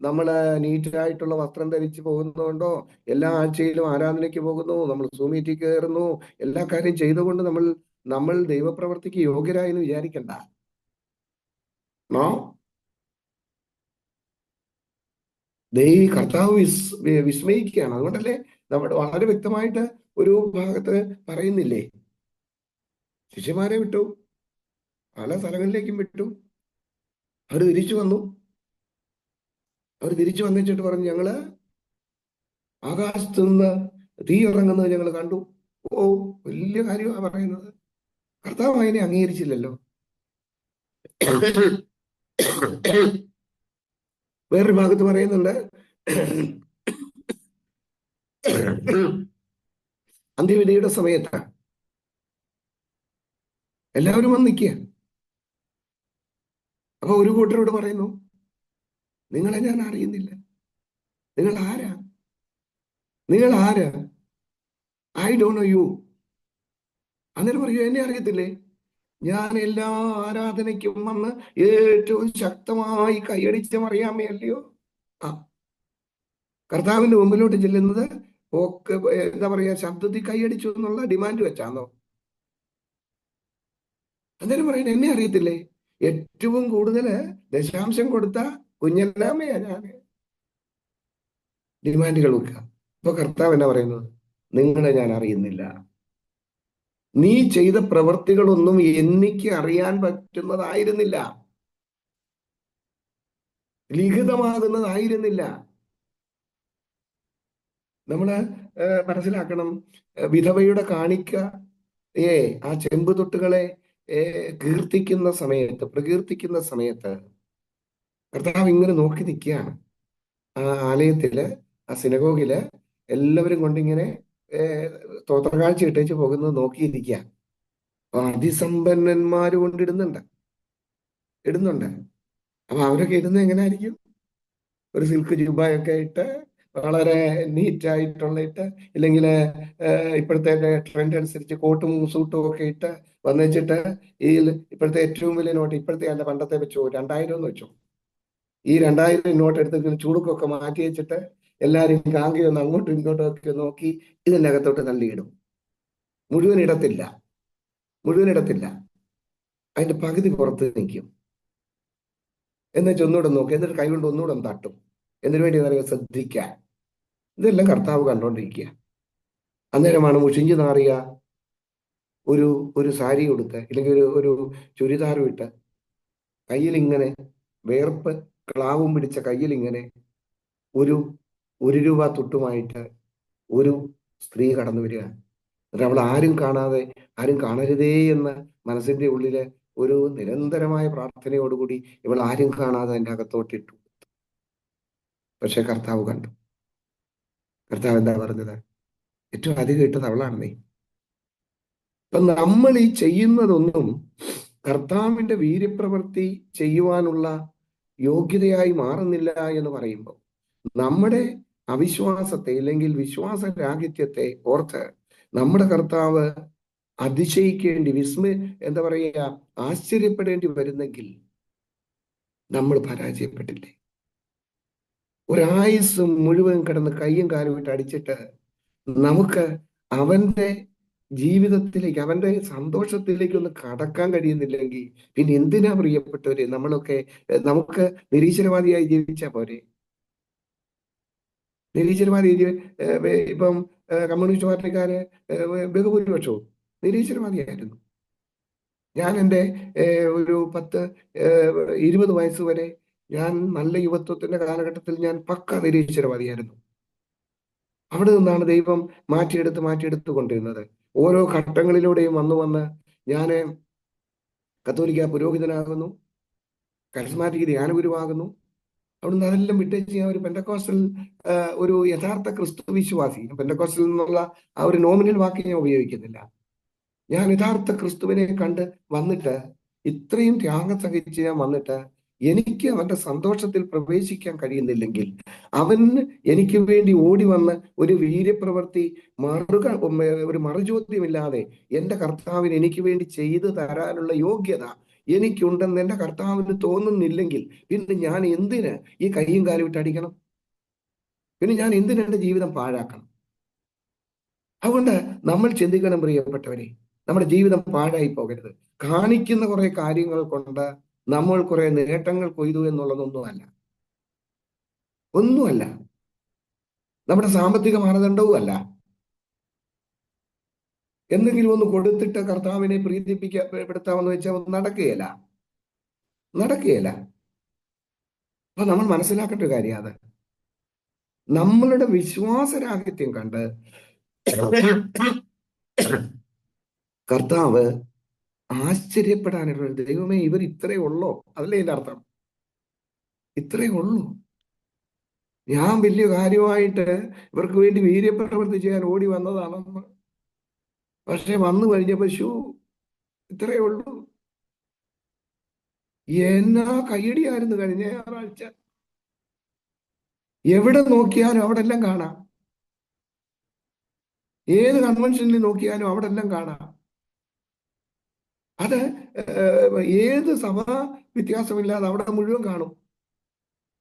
നമ്മള് നീറ്റായിട്ടുള്ള വസ്ത്രം ധരിച്ചു പോകുന്നതുകൊണ്ടോ, എല്ലാ ആഴ്ചയിലും ആരാധനയ്ക്ക് പോകുന്നു, നമ്മൾ സൂമീറ്റിൽ കയറുന്നു, എല്ലാ കാര്യം ചെയ്തുകൊണ്ട് നമ്മൾ ദൈവപ്രവർത്തിക്ക് യോഗ്യരായെന്ന് വിചാരിക്കണ്ട. കർത്താവ് വിസ്മയിക്കുകയാണ്. അതുകൊണ്ടല്ലേ നമ്മുടെ വളരെ വ്യക്തമായിട്ട് ഒരു ഭാഗത്ത് പറയുന്നില്ലേ, ശിഷ്യന്മാരെ വിട്ടു, പല സ്ഥലങ്ങളിലേക്കും വിട്ടു, അവർ തിരിച്ചു വന്നു. അവർ തിരിച്ചു വന്നിട്ട് പറഞ്ഞു, ഞങ്ങള് ആകാശത്ത് നിന്ന് തീ ഇറങ്ങുന്നത് ഞങ്ങൾ കണ്ടു. ഓ, വലിയ കാര്യമാണ് പറയുന്നത്. കർത്താവ് അതിനെ അംഗീകരിച്ചില്ലല്ലോ. വേറൊരു ഭാഗത്ത് പറയുന്നുണ്ട്, അന്ത്യവിധിയുടെ സമയത്ത് എല്ലാവരും വന്ന് നിൽക്കുക. അപ്പൊ ഒരു കൂട്ടരോട് പറയുന്നു, നിങ്ങളെ ഞാൻ അറിയുന്നില്ല, നിങ്ങൾ ആരാ, നിങ്ങൾ ആരാ, ഐ ഡോണ്ട് നോ യു. അന്നേരം പറയൂ, എന്നെ അറിയത്തില്ലേ? ഞാൻ എല്ലാ ആരാധനയ്ക്കും വന്ന് ഏറ്റവും ശക്തമായി കൈയടിച്ച മറിയാമ്മയല്ലയോ. ആ, കർത്താവിന്റെ മുമ്പിലോട്ട് ചെല്ലുന്നത് ഒക്കെ എന്താ പറയാ, ശബ്ദത്തിൽ കൈയടിച്ചു എന്നുള്ള ഡിമാൻഡ് വെച്ചാന്നോ? അന്നേരം പറയുന്നത്, എന്നെ അറിയത്തില്ലേ? ഏറ്റവും കൂടുതൽ ദശാംശം കൊടുത്ത കുഞ്ഞല്ലാമ്മയാ ഞാൻ. ഡിമാൻഡുകൾ വെക്കുക. അപ്പൊ കർത്താവ് എന്നാ പറയുന്നത്? നിങ്ങളെ ഞാൻ അറിയുന്നില്ല. നീ ചെയ്ത പ്രവർത്തികളൊന്നും എനിക്ക് അറിയാൻ പറ്റുന്നതായിരുന്നില്ല, ലിഖിതമാകുന്നതായിരുന്നില്ല. നമ്മള് മനസ്സിലാക്കണം, വിധവയുടെ കാണിക്ക ആ ചെമ്പുതൊട്ടുകളെ കീർത്തിക്കുന്ന സമയത്ത്, പ്രകീർത്തിക്കുന്ന സമയത്ത് കർത്താവ് ഇങ്ങനെ നോക്കി നിൽക്കുകയാണ്. ആ ആലയത്തില്, ആ സിനഗോഗില് എല്ലാവരും കൊണ്ടിങ്ങനെ സ്തോത്രകാഴ്ച ഇട്ടേച്ച് പോകുന്നത് നോക്കിയിരിക്കുക. അതിസമ്പന്നന്മാര് കൊണ്ടിടുന്നുണ്ട്, ഇടുന്നുണ്ട്. അപ്പൊ അവരൊക്കെ ഇടുന്നത് എങ്ങനെയായിരിക്കും? ഒരു സിൽക്ക് ജുബയൊക്കെ ഇട്ട്, വളരെ നീറ്റ് ആയിട്ടുള്ള ഇട്ട്, ഇല്ലെങ്കിൽ ഇപ്പോഴത്തെ ട്രെൻഡ് അനുസരിച്ച് കോട്ടും സൂട്ടും ഒക്കെ ഇട്ട് വന്നിച്ചിട്ട്, ഈ ഇപ്പോഴത്തെ ഏറ്റവും വലിയ നോട്ട്, ഇപ്പോഴത്തെ അല്ല പണ്ടത്തെ വെച്ചോ, 2000 എന്ന് വെച്ചോ, ഈ 2000 നോട്ട് എടുത്ത് ചുളുക്കൊക്കെ മാറ്റി വെച്ചിട്ട് എല്ലാരും കാങ്കയൊന്ന് അങ്ങോട്ടും ഇങ്ങോട്ടും ഒക്കെ നോക്കി ഇതിൻ്റെ അകത്തോട്ട് തള്ളിയിടും. മുഴുവൻ ഇടത്തില്ല, മുഴുവൻ ഇടത്തില്ല, അതിന്റെ പകുതി പുറത്ത് നിൽക്കും. എന്നുവെച്ച് ഒന്നുകൂടെ നോക്കി, എന്നിട്ട് കൈകൊണ്ട് ഒന്നുകൂടെ തട്ടും. എന്തിനു വേണ്ടി അറിയാം? ശ്രദ്ധിക്കാൻ. ഇതെല്ലാം കർത്താവ് കണ്ടോണ്ടിരിക്കുക. അന്നേരമാണ് മുഷിഞ്ഞു നാറിയ ഒരു ഒരു സാരി ഉടുത്ത്, ഇല്ലെങ്കിൽ ഒരു ചുരിദാറും ഇട്ട്, കയ്യിലിങ്ങനെ വേർപ്പ് ക്ലാവും പിടിച്ച കയ്യിലിങ്ങനെ ഒരു 1 രൂപ തുട്ടുമായിട്ട് ഒരു സ്ത്രീ കടന്നു വരിക. എന്നിട്ട് അവൾ ആരും കാണാതെ, ആരും കാണരുതേ എന്ന് മനസ്സിന്റെ ഉള്ളില് ഒരു നിരന്തരമായ പ്രാർത്ഥനയോടുകൂടി ഇവൾ ആരും കാണാതെ എൻ്റെ അകത്തോട്ടിട്ടു. പക്ഷെ കർത്താവ് കണ്ടു. കർത്താവ് എന്താ പറഞ്ഞത്? ഏറ്റവും അധികം ഇട്ടത് അവളാണെന്നേ. അപ്പൊ നമ്മൾ ഈ ചെയ്യുന്നതൊന്നും കർത്താവിന്റെ വീര്യപ്രവൃത്തി ചെയ്യുവാനുള്ള യോഗ്യതയായി മാറുന്നില്ല എന്ന് പറയുമ്പോൾ, നമ്മുടെ അവിശ്വാസത്തെ അല്ലെങ്കിൽ വിശ്വാസരാഹിത്യത്തെ ഓർത്ത് നമ്മുടെ കർത്താവ് അതിശയിക്കേണ്ടി, എന്താ പറയുക, ആശ്ചര്യപ്പെടേണ്ടി വരുന്നെങ്കിൽ നമ്മൾ പരാജയപ്പെട്ടില്ലേ? ഒരായുസ് മുഴുവൻ കിടന്ന് കയ്യും കാലും ഇട്ട് അടിച്ചിട്ട് നമുക്ക് അവന്റെ ജീവിതത്തിലേക്ക്, അവന്റെ സന്തോഷത്തിലേക്ക് ഒന്ന് കടക്കാൻ കഴിയുന്നില്ലെങ്കിൽ പിന്നെ എന്തിനാ പ്രിയപ്പെട്ടവര് നമ്മളൊക്കെ? നമുക്ക് നിരീശ്വരവാദിയായി ജീവിച്ചാ പോരെ? നിരീശ്വരവാദി ഇപ്പം കമ്മ്യൂണിസ്റ്റ് പാർട്ടിക്കാര് ബഹുഭൂരിപക്ഷവും നിരീശ്വരവാദിയായിരുന്നു. ഞാൻ എൻ്റെ ഒരു 20 വയസ്സ് വരെ ഞാൻ നല്ല യുവത്വത്തിന്റെ കാലഘട്ടത്തിൽ ഞാൻ പക്ക നിരീശ്വരവാദിയായിരുന്നു. അവിടെ നിന്നാണ് ദൈവം മാറ്റിയെടുത്ത് കൊണ്ടിരുന്നത്. ഓരോ ഘട്ടങ്ങളിലൂടെയും വന്ന് ഞാൻ കത്തോലിക്ക പുരോഹിതനാകുന്നു, കരിസ്മാറ്റിക് ധ്യാനഗുരുവാകുന്നു. അവിടുന്ന് അതെല്ലാം വിട്ടേച്ച് ഞാൻ ഒരു പെന്തക്കോസ്റ്റൽ, ഒരു യഥാർത്ഥ ക്രിസ്തു വിശ്വാസി. പെന്തക്കോസ്റ്റൽ എന്നുള്ള ആ ഒരു നോമിനൽ വാക്ക് ഞാൻ ഉപയോഗിക്കുന്നില്ല. ഞാൻ യഥാർത്ഥ ക്രിസ്തുവിനെ കണ്ട് വന്നിട്ട്, ഇത്രയും ത്യാഗം സഹിച്ച് ഞാൻ വന്നിട്ട് എനിക്ക് അവന്റെ സന്തോഷത്തിൽ പ്രവേശിക്കാൻ കഴിയുന്നില്ലെങ്കിൽ, അവന് എനിക്ക് വേണ്ടി ഓടി വന്ന് ഒരു വീര്യപ്രവൃത്തി ഒരു മറുചോദ്യമില്ലാതെ എന്റെ കർത്താവിന് എനിക്ക് വേണ്ടി ചെയ്തു തരാനുള്ള യോഗ്യത എനിക്കുണ്ടെന്ന് എന്റെ കർത്താവിന് തോന്നുന്നില്ലെങ്കിൽ പിന്നെ ഞാൻ എന്തിന് ഈ കൈയും കാലും ഇട്ട് അടിക്കണം? പിന്നെ ഞാൻ എന്തിന് എന്റെ ജീവിതം പാഴാക്കണം? അതുകൊണ്ട് നമ്മൾ ചിന്തിക്കണം പ്രിയപ്പെട്ടവരെ, നമ്മുടെ ജീവിതം പാഴായി പോകരുത്. കാണിക്കുന്ന കുറെ കാര്യങ്ങൾ കൊണ്ട് നമ്മൾ കുറെ നേട്ടങ്ങൾ കൊയ്തു എന്നുള്ളതൊന്നുമല്ല, ഒന്നുമല്ല. നമ്മുടെ സാമ്പത്തിക മാനദണ്ഡവും അല്ല. എന്തെങ്കിലും ഒന്ന് കൊടുത്തിട്ട് കർത്താവിനെ പ്രീതിപ്പെടുത്താമെന്ന് വെച്ചാൽ നടക്കുകയില്ല, നടക്കുകയില്ല. അപ്പൊ നമ്മൾ മനസ്സിലാക്കേണ്ട കാര്യം അത്, നമ്മളുടെ വിശ്വാസരാഹിത്യം കണ്ട് കർത്താവ് ആശ്ചര്യപ്പെടാനുള്ള, ദൈവമേ ഇവർ ഇത്രയേ ഉള്ളോ? അതല്ലേ ഇതിന്റെ അർത്ഥം, ഇത്രയേ ഉള്ളൂ. ഞാൻ വലിയ കാര്യമായിട്ട് ഇവർക്ക് വേണ്ടി വീര്യപ്രവൃത്തി ചെയ്യാൻ ഓടി വന്നതാണെന്ന്. പക്ഷെ വന്നു കഴിഞ്ഞപ്പോ ഇത്രയേ ഉള്ളൂ. എന്നാ കയ്യടിയായിരുന്നു കഴിഞ്ഞ ഞായറാഴ്ച. എവിടെ നോക്കിയാലും അവിടെ എല്ലാം കാണാം. ഏത് കൺവെൻഷനിൽ നോക്കിയാലും അവിടെ എല്ലാം കാണാം. അത് ഏത് സഭാ വ്യത്യാസമില്ലാതെ അവിടെ മുഴുവൻ കാണും.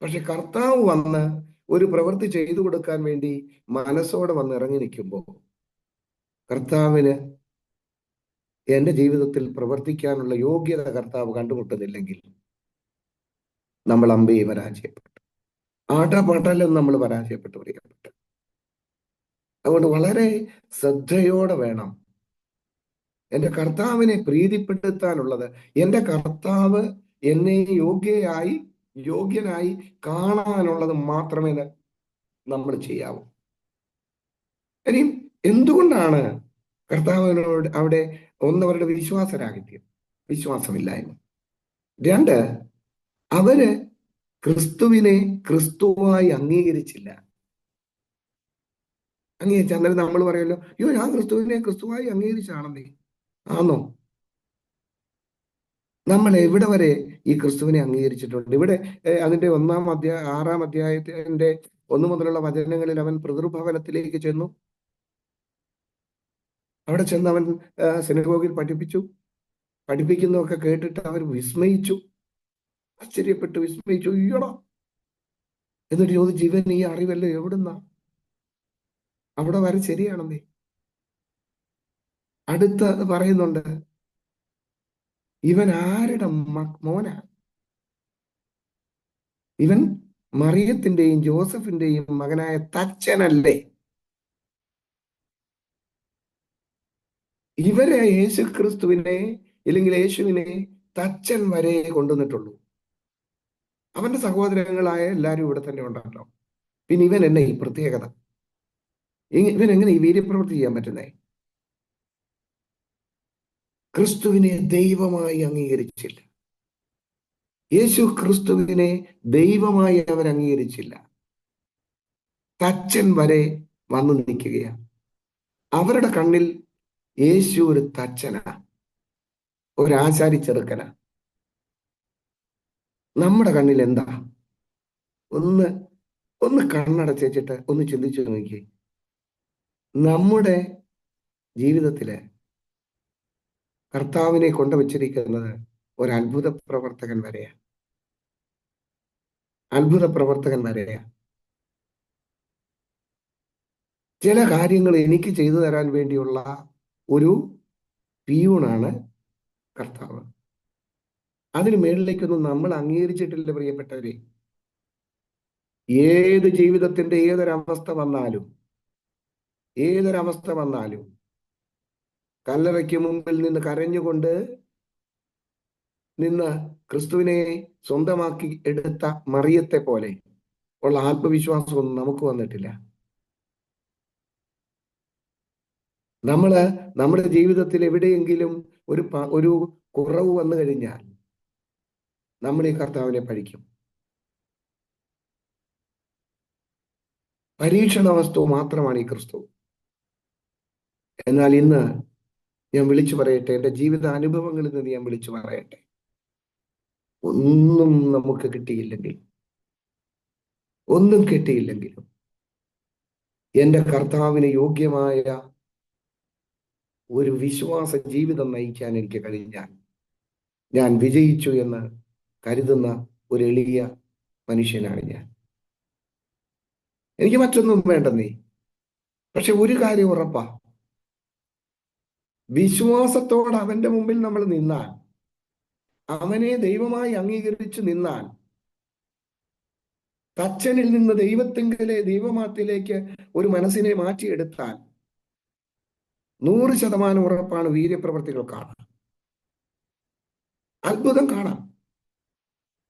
പക്ഷെ കർത്താവ് വന്ന് ഒരു പ്രവൃത്തി ചെയ്തു കൊടുക്കാൻ വേണ്ടി മനസ്സോടെ വന്ന് ഇറങ്ങി നിൽക്കുമ്പോൾ കർത്താവിന് എന്റെ ജീവിതത്തിൽ പ്രവർത്തിക്കാനുള്ള യോഗ്യത കർത്താവ് കണ്ടുമുട്ടുന്നില്ലെങ്കിൽ നമ്മൾ അമ്പേ പരാജയപ്പെട്ടു, ആട്ടപാട്ടലും നമ്മൾ പരാജയപ്പെട്ടു പ്രിയപ്പെട്ടു. അതുകൊണ്ട് വളരെ ശ്രദ്ധയോടെ വേണം എന്റെ കർത്താവിനെ പ്രീതിപ്പെടുത്താനുള്ളത്. എന്റെ കർത്താവ് എന്നെ യോഗ്യനായി കാണാനുള്ളത് മാത്രമേ നമ്മൾ ചെയ്യാവൂ. ഇനിയും എന്തുകൊണ്ടാണ് കർത്താവിനോട് അവിടെ ഒന്നവരുടെ വിശ്വാസരാഹിത്യം, വിശ്വാസമില്ലായ്മ. രണ്ട്, അവര് ക്രിസ്തുവിനെ ക്രിസ്തുവായി അംഗീകരിച്ചില്ല. അന്നേരം നമ്മൾ പറയുമല്ലോ, അയ്യോ ഞാൻ ക്രിസ്തുവിനെ ക്രിസ്തുവായി അംഗീകരിച്ചാണെന്നേ. ആണോ? നമ്മൾ എവിടെ വരെ ഈ ക്രിസ്തുവിനെ അംഗീകരിച്ചിട്ടുണ്ട്? ഇവിടെ അതിന്റെ 6-ാം അധ്യായത്തിന്റെ 1 മുതലുള്ള വചനങ്ങളിൽ അവൻ പിതൃഭവനത്തിലേക്ക് ചെന്നു. അവിടെ ചെന്ന് അവൻ സിനഗോഗിൽ പഠിപ്പിക്കുന്നതൊക്കെ കേട്ടിട്ട് അവർ വിസ്മയിച്ചു, ആശ്ചര്യപ്പെട്ടു, വിസ്മയിച്ചു. അയ്യോടാ, എന്നിട്ട് ചോദിച്ചു, ഇവൻ ഈ അറിവല്ലോ എവിടുന്നാ? അവിടെ വരെ ശരിയാണെന്നേ. അടുത്ത് പറയുന്നുണ്ട്, ഇവൻ ആരുടെ മോനാ? ഇവൻ മറിയത്തിന്റെയും ജോസഫിന്റെയും മകനായ തച്ചനല്ലേ? ഇവരെ യേശുക്രിസ്തുവിനെ ഇല്ലെങ്കിൽ യേശുവിനെ തച്ചൻ വരെ കൊണ്ടുവന്നിട്ടുള്ളൂ. അവന്റെ സഹോദരങ്ങളായ എല്ലാവരും ഇവിടെ തന്നെ ഉണ്ടല്ലോ. പിന്നെ ഇവൻ എന്നെ ഈ പ്രത്യേകത, ഇവൻ എങ്ങനെ ഈ വീര്യപ്രവൃത്തി ചെയ്യാൻ പറ്റുന്നേ? ക്രിസ്തുവിനെ ദൈവമായി അംഗീകരിച്ചില്ല. യേശു ക്രിസ്തുവിനെ ദൈവമായി അവർ അംഗീകരിച്ചില്ല. തച്ചൻ വരെ വന്നു നിൽക്കുകയാണ്. അവരുടെ കണ്ണിൽ യേശു ഒരു തച്ചനാ, ഒരാശാരി ചെറുക്കനാ. നമ്മുടെ കണ്ണിൽ എന്താ? ഒന്ന് കണ്ണടച്ചിട്ട് ഒന്ന് ചിന്തിച്ചു നോക്കി. നമ്മുടെ ജീവിതത്തില് കർത്താവിനെ കൊണ്ടുവച്ചിരിക്കുന്നത് ഒരു അത്ഭുത പ്രവർത്തകൻ വരെയാ. ചില കാര്യങ്ങൾ എനിക്ക് ചെയ്തു തരാൻ വേണ്ടിയുള്ള ഒരു പിയൂണാണ് കർത്താവ്. അതിന് മേളിലേക്കൊന്നും നമ്മൾ അംഗീകരിച്ചിട്ടില്ല പ്രിയപ്പെട്ടവരെ. ഏത് ജീവിതത്തിന്റെ ഏതൊരവസ്ഥ വന്നാലും കല്ലറയ്ക്ക് മുമ്പിൽ നിന്ന് കരഞ്ഞുകൊണ്ട് നിന്ന് ക്രിസ്തുവിനെ സ്വന്തമാക്കി എടുത്ത മറിയത്തെ പോലെ ഉള്ള ആത്മവിശ്വാസമൊന്നും നമുക്ക് വന്നിട്ടില്ല. നമ്മുടെ ജീവിതത്തിൽ എവിടെയെങ്കിലും ഒരു കുറവ് വന്നു കഴിഞ്ഞാൽ നമ്മൾ ഈ കർത്താവിനെ പഴിക്കും. പരീക്ഷണ വസ്തു മാത്രമാണ് ഈ ക്രിസ്തു. എന്നാൽ ഇന്ന് ഞാൻ വിളിച്ചു പറയട്ടെ, എൻ്റെ ജീവിത അനുഭവങ്ങളിൽ നിന്ന് ഞാൻ വിളിച്ചു പറയട്ടെ, ഒന്നും നമുക്ക് കിട്ടിയില്ലെങ്കിലും എൻ്റെ കർത്താവിന് യോഗ്യമായ ഒരു വിശ്വാസ ജീവിതം നയിക്കാൻ എനിക്ക് കഴിഞ്ഞാൽ ഞാൻ വിജയിച്ചു എന്ന് കരുതുന്ന ഒരു എളിയ മനുഷ്യനാണ് ഞാൻ. എനിക്ക് മറ്റൊന്നും വേണ്ടെന്നേ. പക്ഷെ ഒരു കാര്യം ഉറപ്പാ, വിശ്വാസത്തോടെ അവന്റെ മുമ്പിൽ നമ്മൾ നിന്നാൽ, അവനെ ദൈവമായി അംഗീകരിച്ചു നിന്നാൽ, തച്ചനിൽ നിന്ന് ദൈവമാത്തിലേക്ക് ഒരു മനസ്സിനെ മാറ്റിയെടുത്താൽ 100% ഉറപ്പാണ് വീര്യപ്രവർത്തികൾ കാണാം, അത്ഭുതം കാണാം.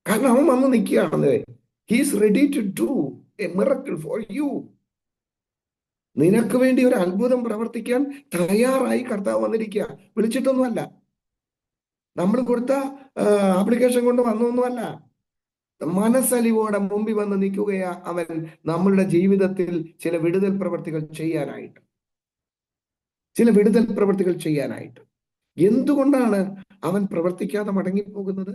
കാരണം അവൻ വന്ന് നിൽക്കുകയാണെന്ന്. He's ready to do a miracle for you. നിനക്ക് വേണ്ടി ഒരു അത്ഭുതം പ്രവർത്തിക്കാൻ തയ്യാറായി കർത്താവ് വന്നിരിക്കുക. വിളിച്ചിട്ടൊന്നുമല്ല, നമ്മൾ കൊടുത്ത ആപ്ലിക്കേഷൻ കൊണ്ട് വന്നൊന്നുമല്ല. മനസ്സലിവോടെ മുമ്പിൽ വന്ന് നിൽക്കുകയാ അവൻ നമ്മളുടെ ജീവിതത്തിൽ ചില വിടുതൽ പ്രവർത്തികൾ ചെയ്യാനായിട്ട്. എന്തുകൊണ്ടാണ് അവൻ പ്രവർത്തിക്കാതെ മടങ്ങിപ്പോകുന്നത്?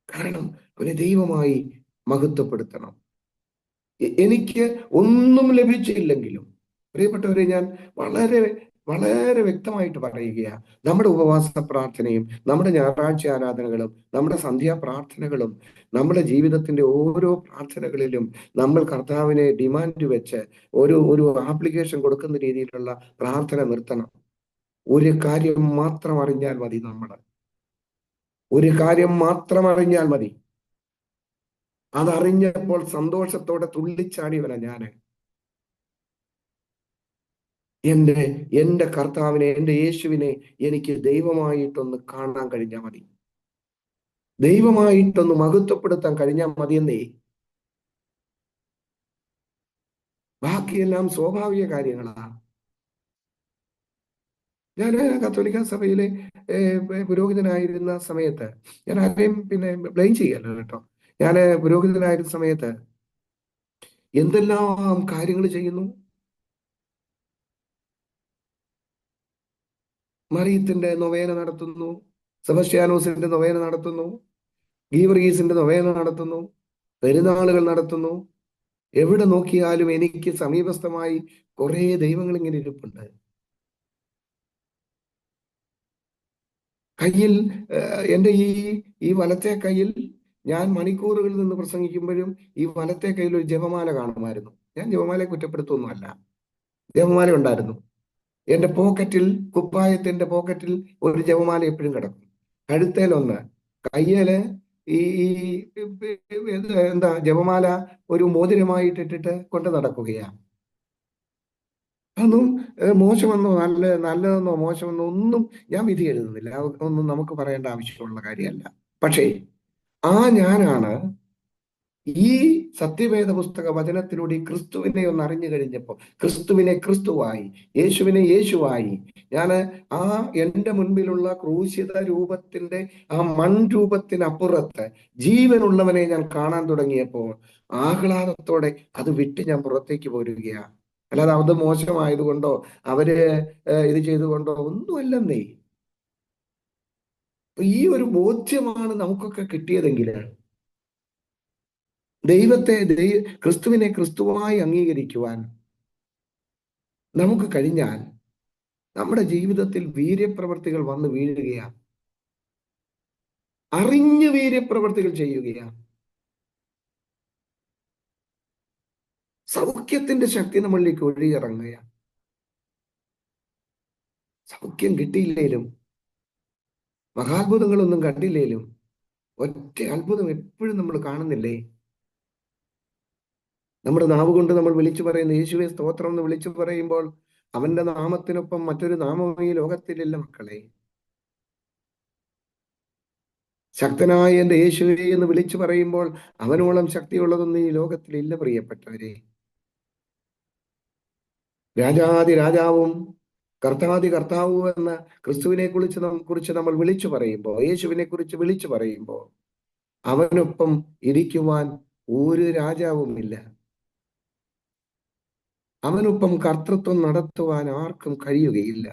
കാരണം അവനെ ദൈവമായി മഹത്വപ്പെടുത്തണം. എനിക്ക് ഒന്നും ലഭിച്ചില്ലെങ്കിലും പ്രിയപ്പെട്ടവരെ, ഞാൻ വളരെ വളരെ വ്യക്തമായിട്ട് പറയുകയാണ്, നമ്മുടെ ഉപവാസ പ്രാർത്ഥനയും നമ്മുടെ ഞായറാഴ്ച ആരാധനകളും നമ്മുടെ സന്ധ്യാപ്രാർത്ഥനകളും നമ്മുടെ ജീവിതത്തിന്റെ ഓരോ പ്രാർത്ഥനകളിലും നമ്മൾ കർത്താവിനെ ഡിമാൻഡ് വെച്ച് ഒരു ആപ്ലിക്കേഷൻ കൊടുക്കുന്ന രീതിയിലുള്ള പ്രാർത്ഥന നിർത്തണം. ഒരു കാര്യം മാത്രം അറിഞ്ഞാൽ മതി. ഒരു കാര്യം മാത്രം അറിഞ്ഞാൽ മതി. അതറിഞ്ഞപ്പോൾ സന്തോഷത്തോടെ തുള്ളിച്ചാടിയവനാ ഞാന്. എന്റെ കർത്താവിനെ, എന്റെ യേശുവിനെ എനിക്ക് ദൈവമായിട്ടൊന്ന് കാണാൻ കഴിഞ്ഞാൽ മതി, ദൈവമായിട്ടൊന്ന് മഹത്വപ്പെടുത്താൻ കഴിഞ്ഞാൽ മതിയെന്നേ. ബാക്കിയെല്ലാം സ്വാഭാവിക കാര്യങ്ങളാണ്. ഞാൻ കത്തോലിക്ക സഭയിലെ പുരോഹിതനായിരുന്ന സമയത്ത്, ഞാൻ ആരെയും ബ്ലെയിം ചെയ്യല്ലോ കേട്ടോ, ഞാൻ പുരോഹിതനായിരുന്ന സമയത്ത് എന്തെല്ലാം കാര്യങ്ങൾ ചെയ്യുന്നു. മറിയത്തിന്റെ നൊവേന നടത്തുന്നു, സെബസ്ത്യാനോസിന്റെ നൊവേന നടത്തുന്നു, ഗീവർഗീസിന്റെ നൊവേന നടത്തുന്നു, പെരുന്നാളുകൾ നടത്തുന്നു. എവിടെ നോക്കിയാലും എനിക്ക് സമീപസ്ഥമായി കുറെ ദൈവങ്ങൾ ഇങ്ങനെ ഇരിപ്പുണ്ട്. കയ്യിൽ എൻ്റെ ഈ വലത്തെ കയ്യിൽ ഞാൻ മണിക്കൂറുകളിൽ നിന്ന് പ്രസംഗിക്കുമ്പോഴും ഈ വലത്തെ കയ്യിൽ ഒരു ജപമാല കാണുമായിരുന്നു. ഞാൻ ജപമാലയെ കുറ്റപ്പെടുത്തൊന്നുമല്ല, ജപമാല ഉണ്ടായിരുന്നു. എൻ്റെ പോക്കറ്റിൽ, കുപ്പായത്തിന്റെ പോക്കറ്റിൽ ഒരു ജപമാല എപ്പോഴും കിടക്കും. കഴുത്തേലൊന്ന്, കയ്യില് ഈ എന്താ ജപമാല ഒരു മോതിരമായിട്ടിട്ടിട്ട് കൊണ്ട് നടക്കുകയാണ്. അതൊന്നും മോശമെന്നോ നല്ലതെന്നോ മോശമെന്നോ ഒന്നും ഞാൻ വിധി എഴുതുന്നില്ല. ഒന്നും നമുക്ക് പറയേണ്ട ആവശ്യമുള്ള കാര്യമല്ല. പക്ഷേ ഞാനാണ് ഈ സത്യവേദ പുസ്തക വചനത്തിലൂടെ ക്രിസ്തുവിനെ ഒന്ന് അറിഞ്ഞു കഴിഞ്ഞപ്പോൾ, ക്രിസ്തുവിനെ ക്രിസ്തുവായി, യേശുവിനെ യേശുവായി, ഞാൻ എൻ്റെ മുൻപിലുള്ള ക്രൂശിത രൂപത്തിന്റെ മൺരൂപത്തിനപ്പുറത്ത് ജീവനുള്ളവനെ ഞാൻ കാണാൻ തുടങ്ങിയപ്പോൾ ആഹ്ലാദത്തോടെ അത് വിട്ട് ഞാൻ പുറത്തേക്ക് പോരുകയാണ്. അല്ലാതെ അത് മോശമായതുകൊണ്ടോ അവര് ഇത് ചെയ്തുകൊണ്ടോ ഒന്നുമല്ലെന്നേ. ഈ ഒരു ബോധ്യമാണ് നമുക്കൊക്കെ കിട്ടിയതെങ്കിൽ, ക്രിസ്തുവിനെ ക്രിസ്തുവായി അംഗീകരിക്കുവാൻ നമുക്ക് കഴിഞ്ഞാൽ നമ്മുടെ ജീവിതത്തിൽ വീര്യപ്രവർത്തികൾ വന്നു വീഴുകയാണ്. അറിഞ്ഞ് വീര്യപ്രവർത്തികൾ ചെയ്യുകയാണ്. സൗഖ്യത്തിന്റെ ശക്തി നമ്മളിലേക്ക് ഒഴുകിയിറങ്ങുകയാണ്. സൗഖ്യം കിട്ടിയില്ലേലും, മഹാത്ഭുതങ്ങളൊന്നും കണ്ടില്ലേലും, ഒറ്റ അത്ഭുതം എപ്പോഴും നമ്മൾ കാണുന്നില്ലേ? നമ്മുടെ നാവ് കൊണ്ട് നമ്മൾ വിളിച്ചു പറയുന്ന യേശുവെ സ്തോത്രം എന്ന് വിളിച്ചു പറയുമ്പോൾ അവന്റെ നാമത്തിനൊപ്പം മറ്റൊരു നാമം ഈ ലോകത്തിലില്ല മക്കളെ. ശക്തനായ എൻ്റെ യേശുവെ എന്ന് വിളിച്ചു പറയുമ്പോൾ അവനോളം ശക്തിയുള്ളതൊന്നും ഈ ലോകത്തിലില്ല പ്രിയപ്പെട്ടവരെ. രാജാതി രാജാവും കർത്താതി കർത്താവും എന്ന ക്രിസ്തുവിനെ കുറിച്ച് നമ്മൾ വിളിച്ചു പറയുമ്പോൾ, യേശുവിനെ കുറിച്ച് വിളിച്ചു പറയുമ്പോൾ അവനൊപ്പം ഇരിക്കുവാൻ ഒരു രാജാവുമില്ല. അവനൊപ്പം കർത്തൃത്വം നടത്തുവാൻ ആർക്കും കഴിയുകയില്ല.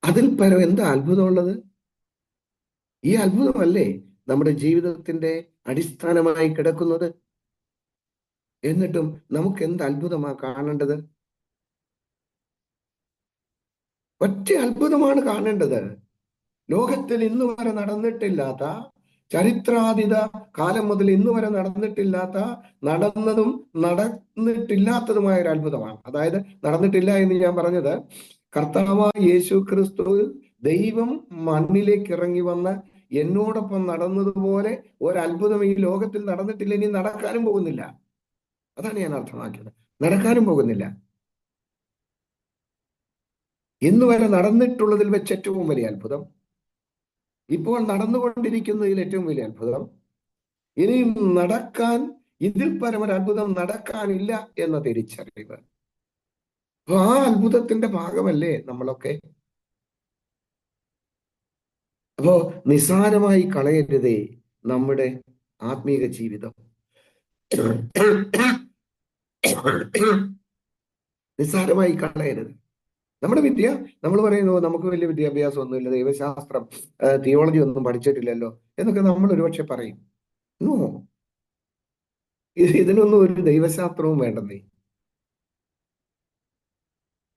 അതിൽ പരം എന്താ അത്ഭുതമുള്ളത്? ഈ അത്ഭുതമല്ലേ നമ്മുടെ ജീവിതത്തിന്റെ അടിസ്ഥാനമായി കിടക്കുന്നത്? എന്നിട്ടും നമുക്ക് എന്ത് അത്ഭുതമാണ് കാണേണ്ടത്? ഒറ്റ അത്ഭുതമാണ് കാണേണ്ടത്. ലോകത്തിൽ ഇന്നു വരെ നടന്നിട്ടില്ലാത്ത, ചരിത്രാതീത കാലം മുതൽ ഇന്നു വരെ നടന്നിട്ടില്ലാത്ത, നടന്നതും നടന്നിട്ടില്ലാത്തതുമായ ഒരു അത്ഭുതമാണ്. അതായത് നടന്നിട്ടില്ല എന്ന് ഞാൻ പറഞ്ഞത്, കർത്താവായ യേശു ക്രിസ്തു ദൈവം മണ്ണിലേക്ക് ഇറങ്ങി വന്ന് എന്നോടൊപ്പം നടന്നതുപോലെ ഒരത്ഭുതം ഈ ലോകത്തിൽ നടന്നിട്ടില്ല, ഇനി നടക്കാനും പോകുന്നില്ല. അതാണ് ഞാൻ അർത്ഥമാക്കിയത്. നടക്കാനും പോകുന്നില്ല. ഇന്ന് വരെ നടന്നിട്ടുള്ളതിൽ വെച്ച് ഏറ്റവും വലിയ അത്ഭുതം, ഇപ്പോൾ നടന്നുകൊണ്ടിരിക്കുന്നതിൽ ഏറ്റവും വലിയ അത്ഭുതം, ഇനിയും നടക്കാൻ, ഇതിൽ പരമൊരു അത്ഭുതം നടക്കാനില്ല എന്ന തിരിച്ചറിവ്. ആ അത്ഭുതത്തിന്റെ ഭാഗമല്ലേ നമ്മളൊക്കെ? അപ്പോ നിസ്സാരമായി കളയരുതേ നമ്മുടെ ആത്മീക ജീവിതം. നിസ്സാരമായി കളയരുത്. നമ്മുടെ നമ്മൾ പറയുന്നു നമുക്ക് വലിയ വിദ്യാഭ്യാസം ഒന്നുമില്ല, ദൈവശാസ്ത്രം തിയോളജി ഒന്നും പഠിച്ചിട്ടില്ലല്ലോ എന്നൊക്കെ നമ്മൾ ഒരുപക്ഷെ പറയും. നോ, ഇതിനൊന്നും ഒരു ദൈവശാസ്ത്രവും വേണ്ടെന്നേ.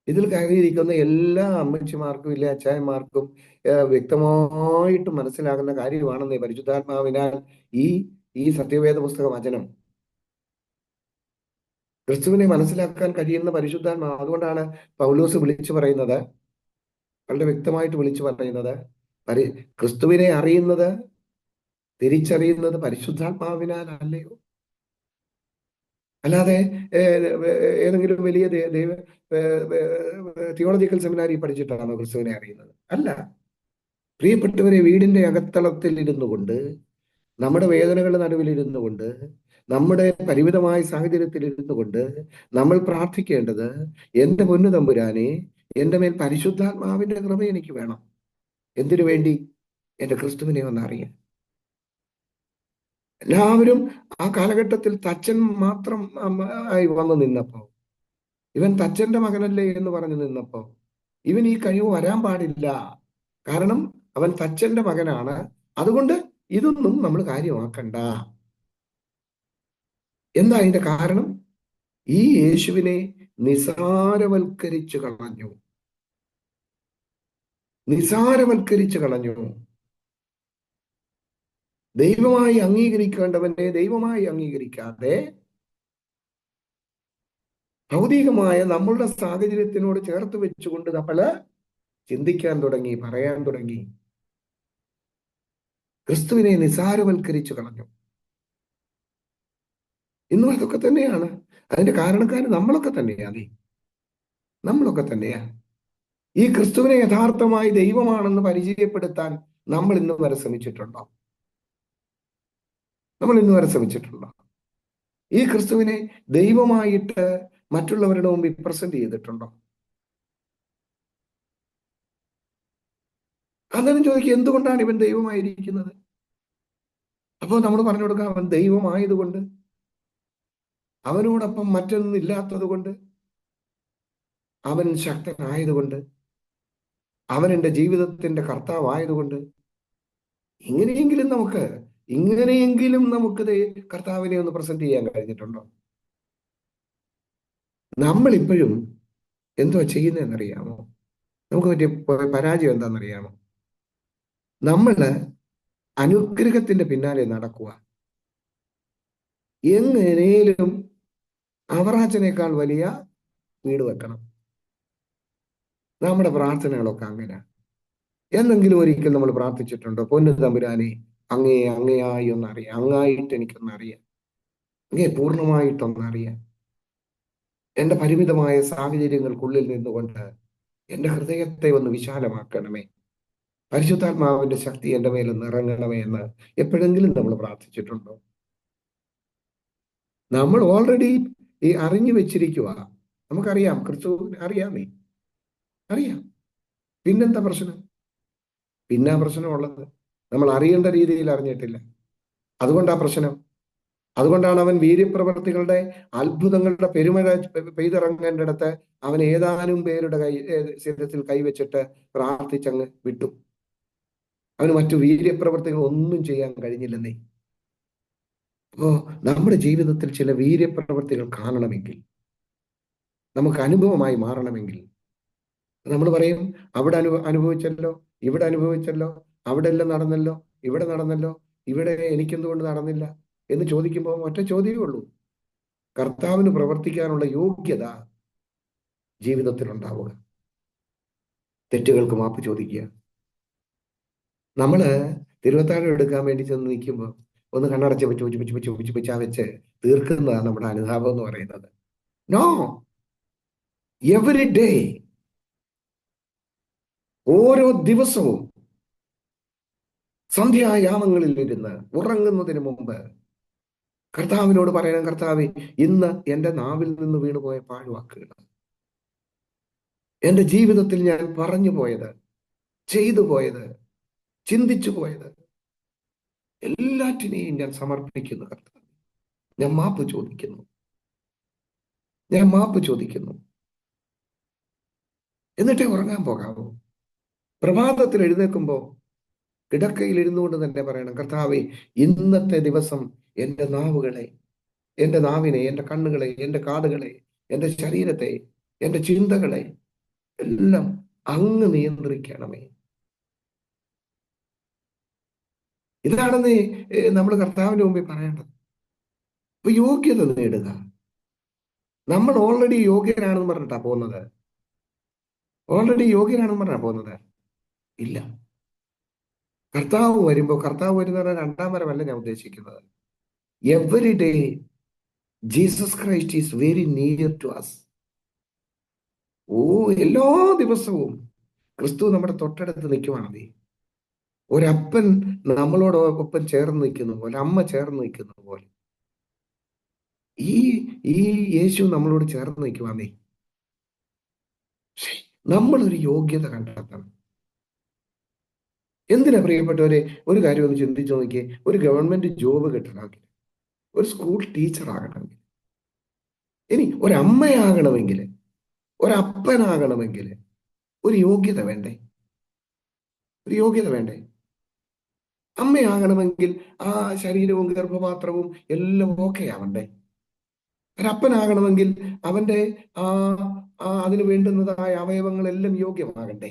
ഇതിൽ കയറിയിരിക്കുന്ന എല്ലാ അമ്മച്ചിമാർക്കും ഇല്ല അച്ചായന്മാർക്കും വ്യക്തമായിട്ട് മനസ്സിലാകുന്ന കാര്യമാണെന്നേ പരിശുദ്ധാത്മാവിനാൽ ഈ ഈ സത്യവേദ പുസ്തക വചനം ക്രിസ്തുവിനെ മനസ്സിലാക്കാൻ കഴിയുന്ന പരിശുദ്ധാത്മാവ്. അതുകൊണ്ടാണ് പൗലോസ് വിളിച്ചു പറയുന്നത്, വളരെ വ്യക്തമായിട്ട് വിളിച്ചു പറയുന്നത്, ക്രിസ്തുവിനെ അറിയുന്നത്, തിരിച്ചറിയുന്നത് പരിശുദ്ധാത്മാവിനാൽ അല്ലയോ? അല്ലാതെ ഏതെങ്കിലും വലിയ ദൈവ തിയോളജിക്കൽ സെമിനാരി പഠിച്ചിട്ടാണോ ക്രിസ്തുവിനെ അറിയുന്നത്? അല്ല. പ്രിയപ്പെട്ടവരെ, വീടിന്റെ അകത്തളത്തിൽ ഇരുന്നു കൊണ്ട്, നമ്മുടെ വേദനകളുടെ നടുവിലിരുന്നു കൊണ്ട്, നമ്മുടെ പരിമിതമായ സാഹചര്യത്തിൽ ഇരുന്നു കൊണ്ട് നമ്മൾ പ്രാർത്ഥിക്കേണ്ടത്, എന്റെ പൊന്നു തമ്പുരാനെ, എന്റെ മേൽ പരിശുദ്ധാത്മാവിന്റെ കൃപ എനിക്ക് വേണം. എന്തിനു വേണ്ടി? എന്റെ ക്രിസ്തുവിനെ ഒന്ന് അറിയാൻ. എല്ലാവരും ആ കാലഘട്ടത്തിൽ തച്ചൻ മാത്രം ആയി വന്നു നിന്നപ്പോ, ഇവൻ തച്ചന്റെ മകനല്ലേ എന്ന് പറഞ്ഞു നിന്നപ്പോ, ഇവൻ ഈ കഴിവ് വരാൻ പാടില്ല, കാരണം അവൻ തച്ചന്റെ മകനാണ്, അതുകൊണ്ട് ഇതൊന്നും നമ്മൾ കാര്യമാക്കണ്ട. എന്താ അതിന്റെ കാരണം? ഈ യേശുവിനെ നിസാരവൽക്കരിച്ചു കളഞ്ഞു. നിസാരവൽക്കരിച്ചു കളഞ്ഞു. ദൈവമായി അംഗീകരിക്കേണ്ടവനെ ദൈവമായി അംഗീകരിക്കാതെ ഭൗതികമായ നമ്മളുടെ സാഹചര്യത്തിനോട് ചേർത്ത് വെച്ചുകൊണ്ട് നമ്മൾ ചിന്തിക്കാൻ തുടങ്ങി, പറയാൻ തുടങ്ങി. ക്രിസ്തുവിനെ നിസാരവൽക്കരിച്ചു കളഞ്ഞു. ഇന്നും അതൊക്കെ തന്നെയാണ്. അതിന്റെ കാരണക്കാർ നമ്മളൊക്കെ തന്നെയാണ്. നമ്മളൊക്കെ തന്നെയാ. ഈ ക്രിസ്തുവിനെ യഥാർത്ഥമായി ദൈവമാണെന്ന് പരിചയപ്പെടുത്താൻ നമ്മൾ ഇന്ന് വരെ ശ്രമിച്ചിട്ടുണ്ടോ? നമ്മൾ ഇന്ന് വരെ ശ്രമിച്ചിട്ടുണ്ടോ? ഈ ക്രിസ്തുവിനെ ദൈവമായിട്ട് മറ്റുള്ളവരുടെ മുമ്പിൽ പ്രസന്റ് ചെയ്തിട്ടുണ്ടോ? അന്നേരം ചോദിക്കുക, എന്തുകൊണ്ടാണ് ഇവൻ ദൈവമായിരിക്കുന്നത്? അപ്പോൾ നമ്മൾ പറഞ്ഞു കൊടുക്കാം, അവൻ ദൈവമായതുകൊണ്ട്, അവനോടൊപ്പം മറ്റൊന്നില്ലാത്തത് കൊണ്ട്, അവൻ ശക്തനായതുകൊണ്ട്, അവൻ എൻ്റെ ജീവിതത്തിന്റെ കർത്താവായതുകൊണ്ട്. ഇങ്ങനെയെങ്കിലും നമുക്ക് കർത്താവിനെ ഒന്ന് പ്രസന്റ് ചെയ്യാൻ കഴിഞ്ഞിട്ടുണ്ടോ? നമ്മളിപ്പോഴും എന്തോ ചെയ്യുന്നതെന്നറിയാമോ? നമുക്ക് പറ്റിയ പരാജയം എന്താണെന്നറിയാമോ? നമ്മള് അനുഗ്രഹത്തിന്റെ പിന്നാലെ നടക്കുക. എങ്ങനെയും അവറാച്ചനേക്കാൾ വലിയ വീട് വെക്കണം. നമ്മുടെ പ്രാർത്ഥനകളൊക്കെ അങ്ങനെ. എന്നെങ്കിലും ഒരിക്കൽ നമ്മൾ പ്രാർത്ഥിച്ചിട്ടുണ്ടോ, പൊന്നു തമ്പുരാനെ, അങ്ങയായി ഒന്നറിയാം, അങ്ങായിട്ട് എനിക്കൊന്നറിയാം, അങ്ങേ പൂർണ്ണമായിട്ടൊന്നറിയാം. എൻ്റെ പരിമിതമായ സാഹചര്യങ്ങൾക്കുള്ളിൽ നിന്നുകൊണ്ട് എൻ്റെ ഹൃദയത്തെ ഒന്ന് വിശാലമാക്കണമേ, പരിശുദ്ധാത്മാവിന്റെ ശക്തി എൻ്റെ മേലൊന്ന് ഇറങ്ങണമേ എന്ന് എപ്പോഴെങ്കിലും നമ്മൾ പ്രാർത്ഥിച്ചിട്ടുണ്ടോ? നമ്മൾ ഓൾറെഡി ഈ അറിഞ്ഞു വെച്ചിരിക്കുക. നമുക്കറിയാം, ക്രിസ്തുവിനെ അറിയാമേ, അറിയാം. പിന്നെന്താ പ്രശ്നം? പിന്നെ പ്രശ്നമുള്ളത് നമ്മൾ അറിയേണ്ട രീതിയിൽ അറിഞ്ഞിട്ടില്ല. അതുകൊണ്ടാ പ്രശ്നം. അതുകൊണ്ടാണ് അവൻ വീര്യപ്രവർത്തികളുടെ അത്ഭുതങ്ങളുടെ പെരുമഴ പെയ്തിറങ്ങേണ്ടിടത്ത് അവൻ ഏതാനും പേരുടെ ശരീരത്തിൽ കൈവച്ചിട്ട് പ്രാർത്ഥിച്ചങ്ങ് വിട്ടു. അവന് മറ്റു വീര്യപ്രവർത്തികൾ ഒന്നും ചെയ്യാൻ കഴിഞ്ഞില്ലെന്നേ. അപ്പോ നമ്മുടെ ജീവിതത്തിൽ ചില വീര്യപ്രവർത്തികൾ കാണണമെങ്കിൽ, നമുക്ക് അനുഭവമായി മാറണമെങ്കിൽ, നമ്മൾ പറയും, അവിടെ അനുഭവിച്ചല്ലോ, ഇവിടെ അനുഭവിച്ചല്ലോ, അവിടെ എല്ലാം നടന്നല്ലോ, ഇവിടെ നടന്നല്ലോ, ഇവിടെ എനിക്കെന്തുകൊണ്ട് നടന്നില്ല എന്ന് ചോദിക്കുമ്പോൾ ഒറ്റ ചോദ്യമേ ഉള്ളൂ, കർത്താവിന് പ്രവർത്തിക്കാനുള്ള യോഗ്യത ജീവിതത്തിൽ ഉണ്ടാവുക. തെറ്റുകൾക്ക് മാപ്പ് ചോദിക്കുക. നമ്മള് തിരുവത്താഴം എടുക്കാൻ വേണ്ടി ചെന്ന് നിൽക്കുമ്പോൾ ഒന്ന് കണ്ണടച്ച് വെച്ച് തീർക്കുന്നതാണ് നമ്മുടെ അനുതാപം എന്ന് പറയുന്നത്. നോ, എവറി ഡേ, ഓരോ ദിവസവും സന്ധ്യായാമങ്ങളിൽ ഇരുന്ന് ഉറങ്ങുന്നതിന് മുമ്പ് കർത്താവിനോട് പറയണം, കർത്താവേ, ഇന്ന് എൻ്റെ നാവിൽ നിന്ന് വീണുപോയ പാഴ്വാക്കുകൾ, എൻ്റെ ജീവിതത്തിൽ ഞാൻ പറഞ്ഞു പോയത്, ചെയ്തു പോയത്, ചിന്തിച്ചു പോയത് എല്ലാറ്റിനെയും ഞാൻ സമർപ്പിക്കുന്നു കർത്താവ്. ഞാൻ മാപ്പ് ചോദിക്കുന്നു, ഞാൻ മാപ്പ് ചോദിക്കുന്നു. എന്നിട്ടേ ഉറങ്ങാൻ പോകാവൂ. പ്രഭാതത്തിൽ എഴുന്നേൽക്കുമ്പോ കിടക്കയിൽ ഇരുന്നുകൊണ്ട് തന്നെ പറയണം, കർത്താവേ, ഇന്നത്തെ ദിവസം എൻ്റെ നാവുകളെ, എൻ്റെ നാവിനെ, എൻ്റെ കണ്ണുകളെ, എൻ്റെ കാതുകളെ, എൻ്റെ ശരീരത്തെ, എൻ്റെ ചിന്തകളെ എല്ലാം അങ്ങ് നിയന്ത്രിക്കണമേ. ഇതാണെന്ന് നമ്മൾ കർത്താവിന്റെ മുമ്പിൽ പറയേണ്ടത്. ഇപ്പൊ യോഗ്യത നേടുക. നമ്മൾ ഓൾറെഡി യോഗ്യരാണെന്ന് പറഞ്ഞിട്ടാ പോകുന്നത്. ഓൾറെഡി യോഗ്യരാണെന്ന് പറഞ്ഞാ പോകുന്നത്. ഇല്ല. കർത്താവ് വരുമ്പോ, കർത്താവ് വരുന്ന രണ്ടാം വരവല്ല ഞാൻ ഉദ്ദേശിക്കുന്നത്. Every day Jesus Christ is very near to us. ഓ, എല്ലാ ദിവസവും ക്രിസ്തു നമ്മുടെ തൊട്ടടുത്ത് നിൽക്കുവാണേ. ഒരപ്പൻ നമ്മളോടൊപ്പം ചേർന്ന് നിൽക്കുന്ന പോലെ, അമ്മ ചേർന്ന് നിൽക്കുന്ന പോലെ ഈ ഈ യേശു നമ്മളോട് ചേർന്ന് നിൽക്കുവാന്നേ. നമ്മളൊരു യോഗ്യത കണ്ടെത്തണം. എന്തിനാ പ്രിയപ്പെട്ടവരെ, ഒരു കാര്യം ഒന്ന് ചിന്തിച്ചു നോക്കിയേ. ഒരു ഗവൺമെന്റ് ജോബ് കിട്ടണമെങ്കിൽ, ഒരു സ്കൂൾ ടീച്ചർ ആകണമെങ്കിൽ, ഇനി ഒരമ്മയാകണമെങ്കിൽ, ഒരപ്പനാകണമെങ്കിൽ ഒരു യോഗ്യത വേണ്ടേ? ഒരു യോഗ്യത വേണ്ടേ? അമ്മയാകണമെങ്കിൽ ആ ശരീരവും ഗർഭപാത്രവും എല്ലാം ഓക്കെ ആവണ്ടേ? ഒരപ്പനാകണമെങ്കിൽ അവന്റെ ആ അതിന് വേണ്ടുന്നതായ അവയവങ്ങളെല്ലാം യോഗ്യമാകണ്ടേ?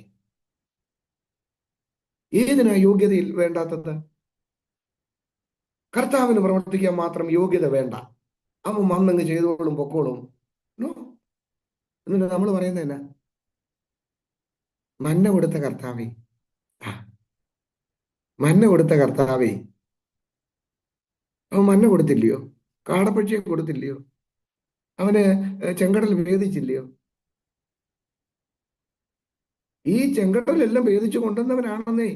ഏതിനാ യോഗ്യതയിൽ വേണ്ടാത്തത്? കർത്താവിന് പ്രവർത്തിക്കാൻ മാത്രം യോഗ്യത വേണ്ട, അവൻ വന്നങ്ങ് ചെയ്തോളും പൊക്കോളും. എന്നിട്ട് നമ്മൾ പറയുന്നതന്നെ, മന്ന കൊടുത്ത കർത്താവേ, മന്ന കൊടുത്ത കർത്താവേ. അവൻ മന്ന കൊടുത്തില്ലയോ? കാടപ്പക്ഷിയെ കൊടുത്തില്ലയോ? അവന് ചെങ്കടൽ ഭേദിച്ചില്ലയോ? ഈ ചെങ്കടലെല്ലാം ഭേദിച്ചു കൊണ്ടുവന്നവനാണെന്നേ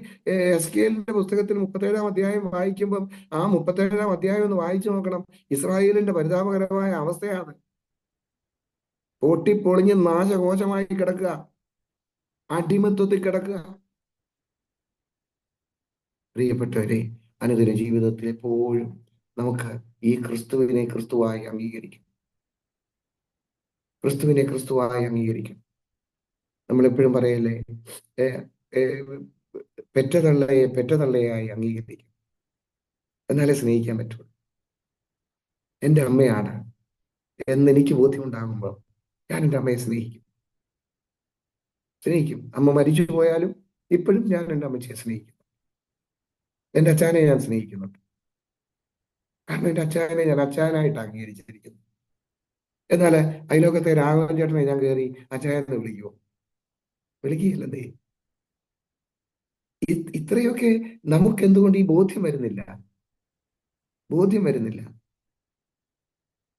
എസ്കേലിന്റെ പുസ്തകത്തിൽ 37-ാം അധ്യായം വായിക്കുമ്പം, ആ 37-ാം അധ്യായം ഒന്ന് വായിച്ചു നോക്കണം. ഇസ്രായേലിന്റെ പരിതാപകരമായ അവസ്ഥയാണ്. പൊട്ടിപ്പൊളിഞ്ഞ് നാശകോശമായി കിടക്കുക, അടിമത്വത്തിൽ കിടക്കുക. പ്രിയപ്പെട്ടവരെ, അനുദിന ജീവിതത്തിൽ എപ്പോഴും നമുക്ക് ഈ ക്രിസ്തുവിനെ ക്രിസ്തുവായി അംഗീകരിക്കും. ക്രിസ്തുവിനെ ക്രിസ്തുവായി അംഗീകരിക്കും. നമ്മളെപ്പോഴും പറയല്ലേ, പെറ്റതള്ളയെ പെറ്റതള്ളയായി അംഗീകരിക്കും. എന്നാലേ സ്നേഹിക്കാൻ പറ്റുള്ളൂ. എൻ്റെ അമ്മയാണ് എന്നെനിക്ക് ബോധ്യമുണ്ടാകുമ്പോൾ ഞാൻ എൻ്റെ അമ്മയെ സ്നേഹിക്കും. അമ്മ മരിച്ചു പോയാലും ഇപ്പോഴും ഞാൻ എൻ്റെ അമ്മച്ചിയെ സ്നേഹിക്കും. എൻ്റെ അച്ഛനെ ഞാൻ സ്നേഹിക്കുന്നുണ്ട്. കാരണം എൻ്റെ അച്ഛനെ ഞാൻ അച്ഛനായിട്ട് അംഗീകരിച്ചിരിക്കുന്നു. എന്നാൽ അയലോക്കത്തെ രാഘവൻ ചേട്ടനെ ഞാൻ കയറി അച്ഛനെന്ന് വിളിക്കുമോ? വിളിക്കുകയില്ലേ. ഇത്രയൊക്കെ നമുക്ക് എന്തുകൊണ്ട് ഈ ബോധ്യം വരുന്നില്ല?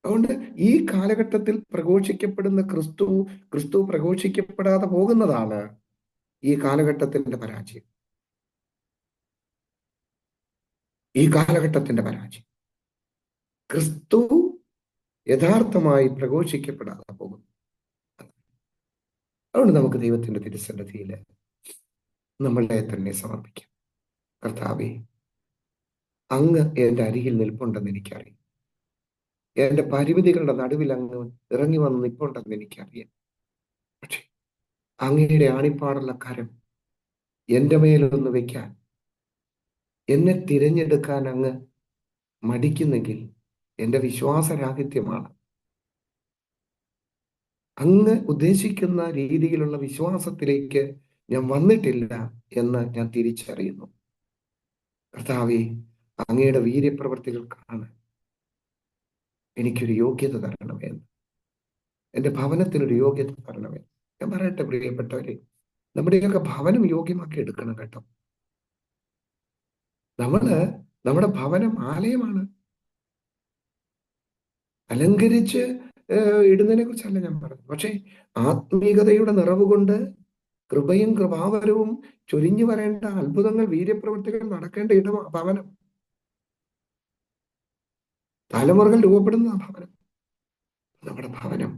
അതുകൊണ്ട് ഈ കാലഘട്ടത്തിൽ പ്രഘോഷിക്കപ്പെടുന്ന ക്രിസ്തു പ്രഘോഷിക്കപ്പെടാതെ പോകുന്നതാണ് ഈ കാലഘട്ടത്തിന്റെ പരാജയം. ഈ കാലഘട്ടത്തിന്റെ പരാജയം ക്രിസ്തു യഥാർത്ഥമായി പ്രഘോഷിക്കപ്പെടാതെ പോകുന്നു. അതുകൊണ്ട് നമുക്ക് ദൈവത്തിന്റെ തിരുസന്നിധിയിൽ നമ്മളെ തന്നെ സമർപ്പിക്കാം. കർത്താവേ, അങ്ങ് എൻ്റെ അരികിൽ നിൽപ്പുണ്ടെന്ന് എനിക്കറിയാം. എൻ്റെ പരിമിതികളുടെ നടുവിൽ അങ്ങ് ഇറങ്ങി വന്ന് നിൽപ്പുണ്ടെന്ന് എനിക്കറിയാം. പക്ഷെ അങ്ങയുടെ ആണിപ്പാടുള്ള കരം എൻ്റെ മേലൊന്ന് വെക്കാൻ, എന്നെ തിരഞ്ഞെടുക്കാൻ അങ്ങ് മടിക്കുന്നെങ്കിൽ എൻ്റെ വിശ്വാസരാഹിത്യമാണ്. അങ്ങ് ഉദ്ദേശിക്കുന്ന രീതിയിലുള്ള വിശ്വാസത്തിലേക്ക് ഞാൻ വന്നിട്ടില്ല എന്ന് ഞാൻ തിരിച്ചറിയുന്നു. കർത്താവേ, അങ്ങയുടെ വീര്യപ്രവർത്തികൾക്കാണ് എനിക്കൊരു യോഗ്യത തരണമേ, എൻ്റെ ഭവനത്തിനൊരു യോഗ്യത തരണമേ. ഞാൻ പറയട്ടെ പ്രിയപ്പെട്ടവരെ, നമ്മുടെയൊക്കെ ഭവനം യോഗ്യമാക്കി എടുക്കണം കേട്ടോ. നമ്മുടെ ഭവനം ആലയമാണ്. അലങ്കരിച്ച് ഇടുന്നതിനെ കുറിച്ചല്ല ഞാൻ പറഞ്ഞത്. പക്ഷെ ആത്മീകതയുടെ നിറവ് കൊണ്ട് കൃപയും കൃപാവരവും ചൊരിഞ്ഞു വരേണ്ട അത്ഭുതങ്ങൾ, വീര്യപ്രവൃത്തികൾ നടക്കേണ്ട ഇടം ഭവനം. തലമുറകൾ രൂപപ്പെടുന്ന ഭവനം. നമ്മുടെ ഭവനം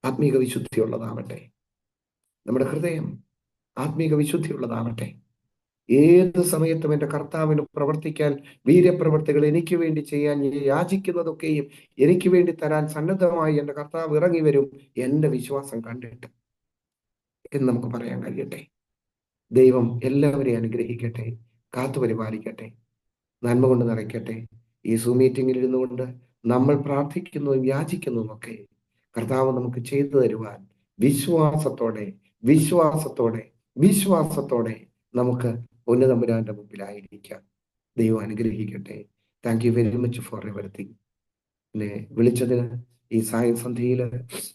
ആത്മീക വിശുദ്ധിയുള്ളതാവട്ടെ. നമ്മുടെ ഹൃദയം ആത്മീക വിശുദ്ധിയുള്ളതാവട്ടെ. ഏത് സമയത്തും എൻ്റെ കർത്താവിന് പ്രവർത്തിക്കാൻ, വീര്യപ്രവർത്തികൾ എനിക്ക് വേണ്ടി ചെയ്യാൻ, യാചിക്കുന്നതൊക്കെയും എനിക്ക് വേണ്ടി തരാൻ സന്നദ്ധമായി എൻ്റെ കർത്താവ് ഇറങ്ങി വരും, എൻ്റെ വിശ്വാസം കണ്ടിട്ട് എന്ന് നമുക്ക് പറയാൻ കഴിയട്ടെ. ദൈവം എല്ലാവരെയും അനുഗ്രഹിക്കട്ടെ, കാത്തുപരിപാലിക്കട്ടെ, നന്മ കൊണ്ട് നിറയ്ക്കട്ടെ. ഈ സൂം മീറ്റിംഗിൽ ഇരുന്നുകൊണ്ട് നമ്മൾ പ്രാർത്ഥിക്കുന്നതും യാചിക്കുന്നതും ഒക്കെ കർത്താവ് നമുക്ക് ചെയ്തു തരുവാൻ വിശ്വാസത്തോടെ വിശ്വാസത്തോടെ വിശ്വാസത്തോടെ നമുക്ക് ഉന്നതമ്പുരാന്റെ മുമ്പിലായിരിക്കാം. ദൈവം അനുഗ്രഹിക്കട്ടെ. Thank you very much for everything. എന്നെ വിളിച്ചതിന്, ഈ സായം സന്ധ്യയില്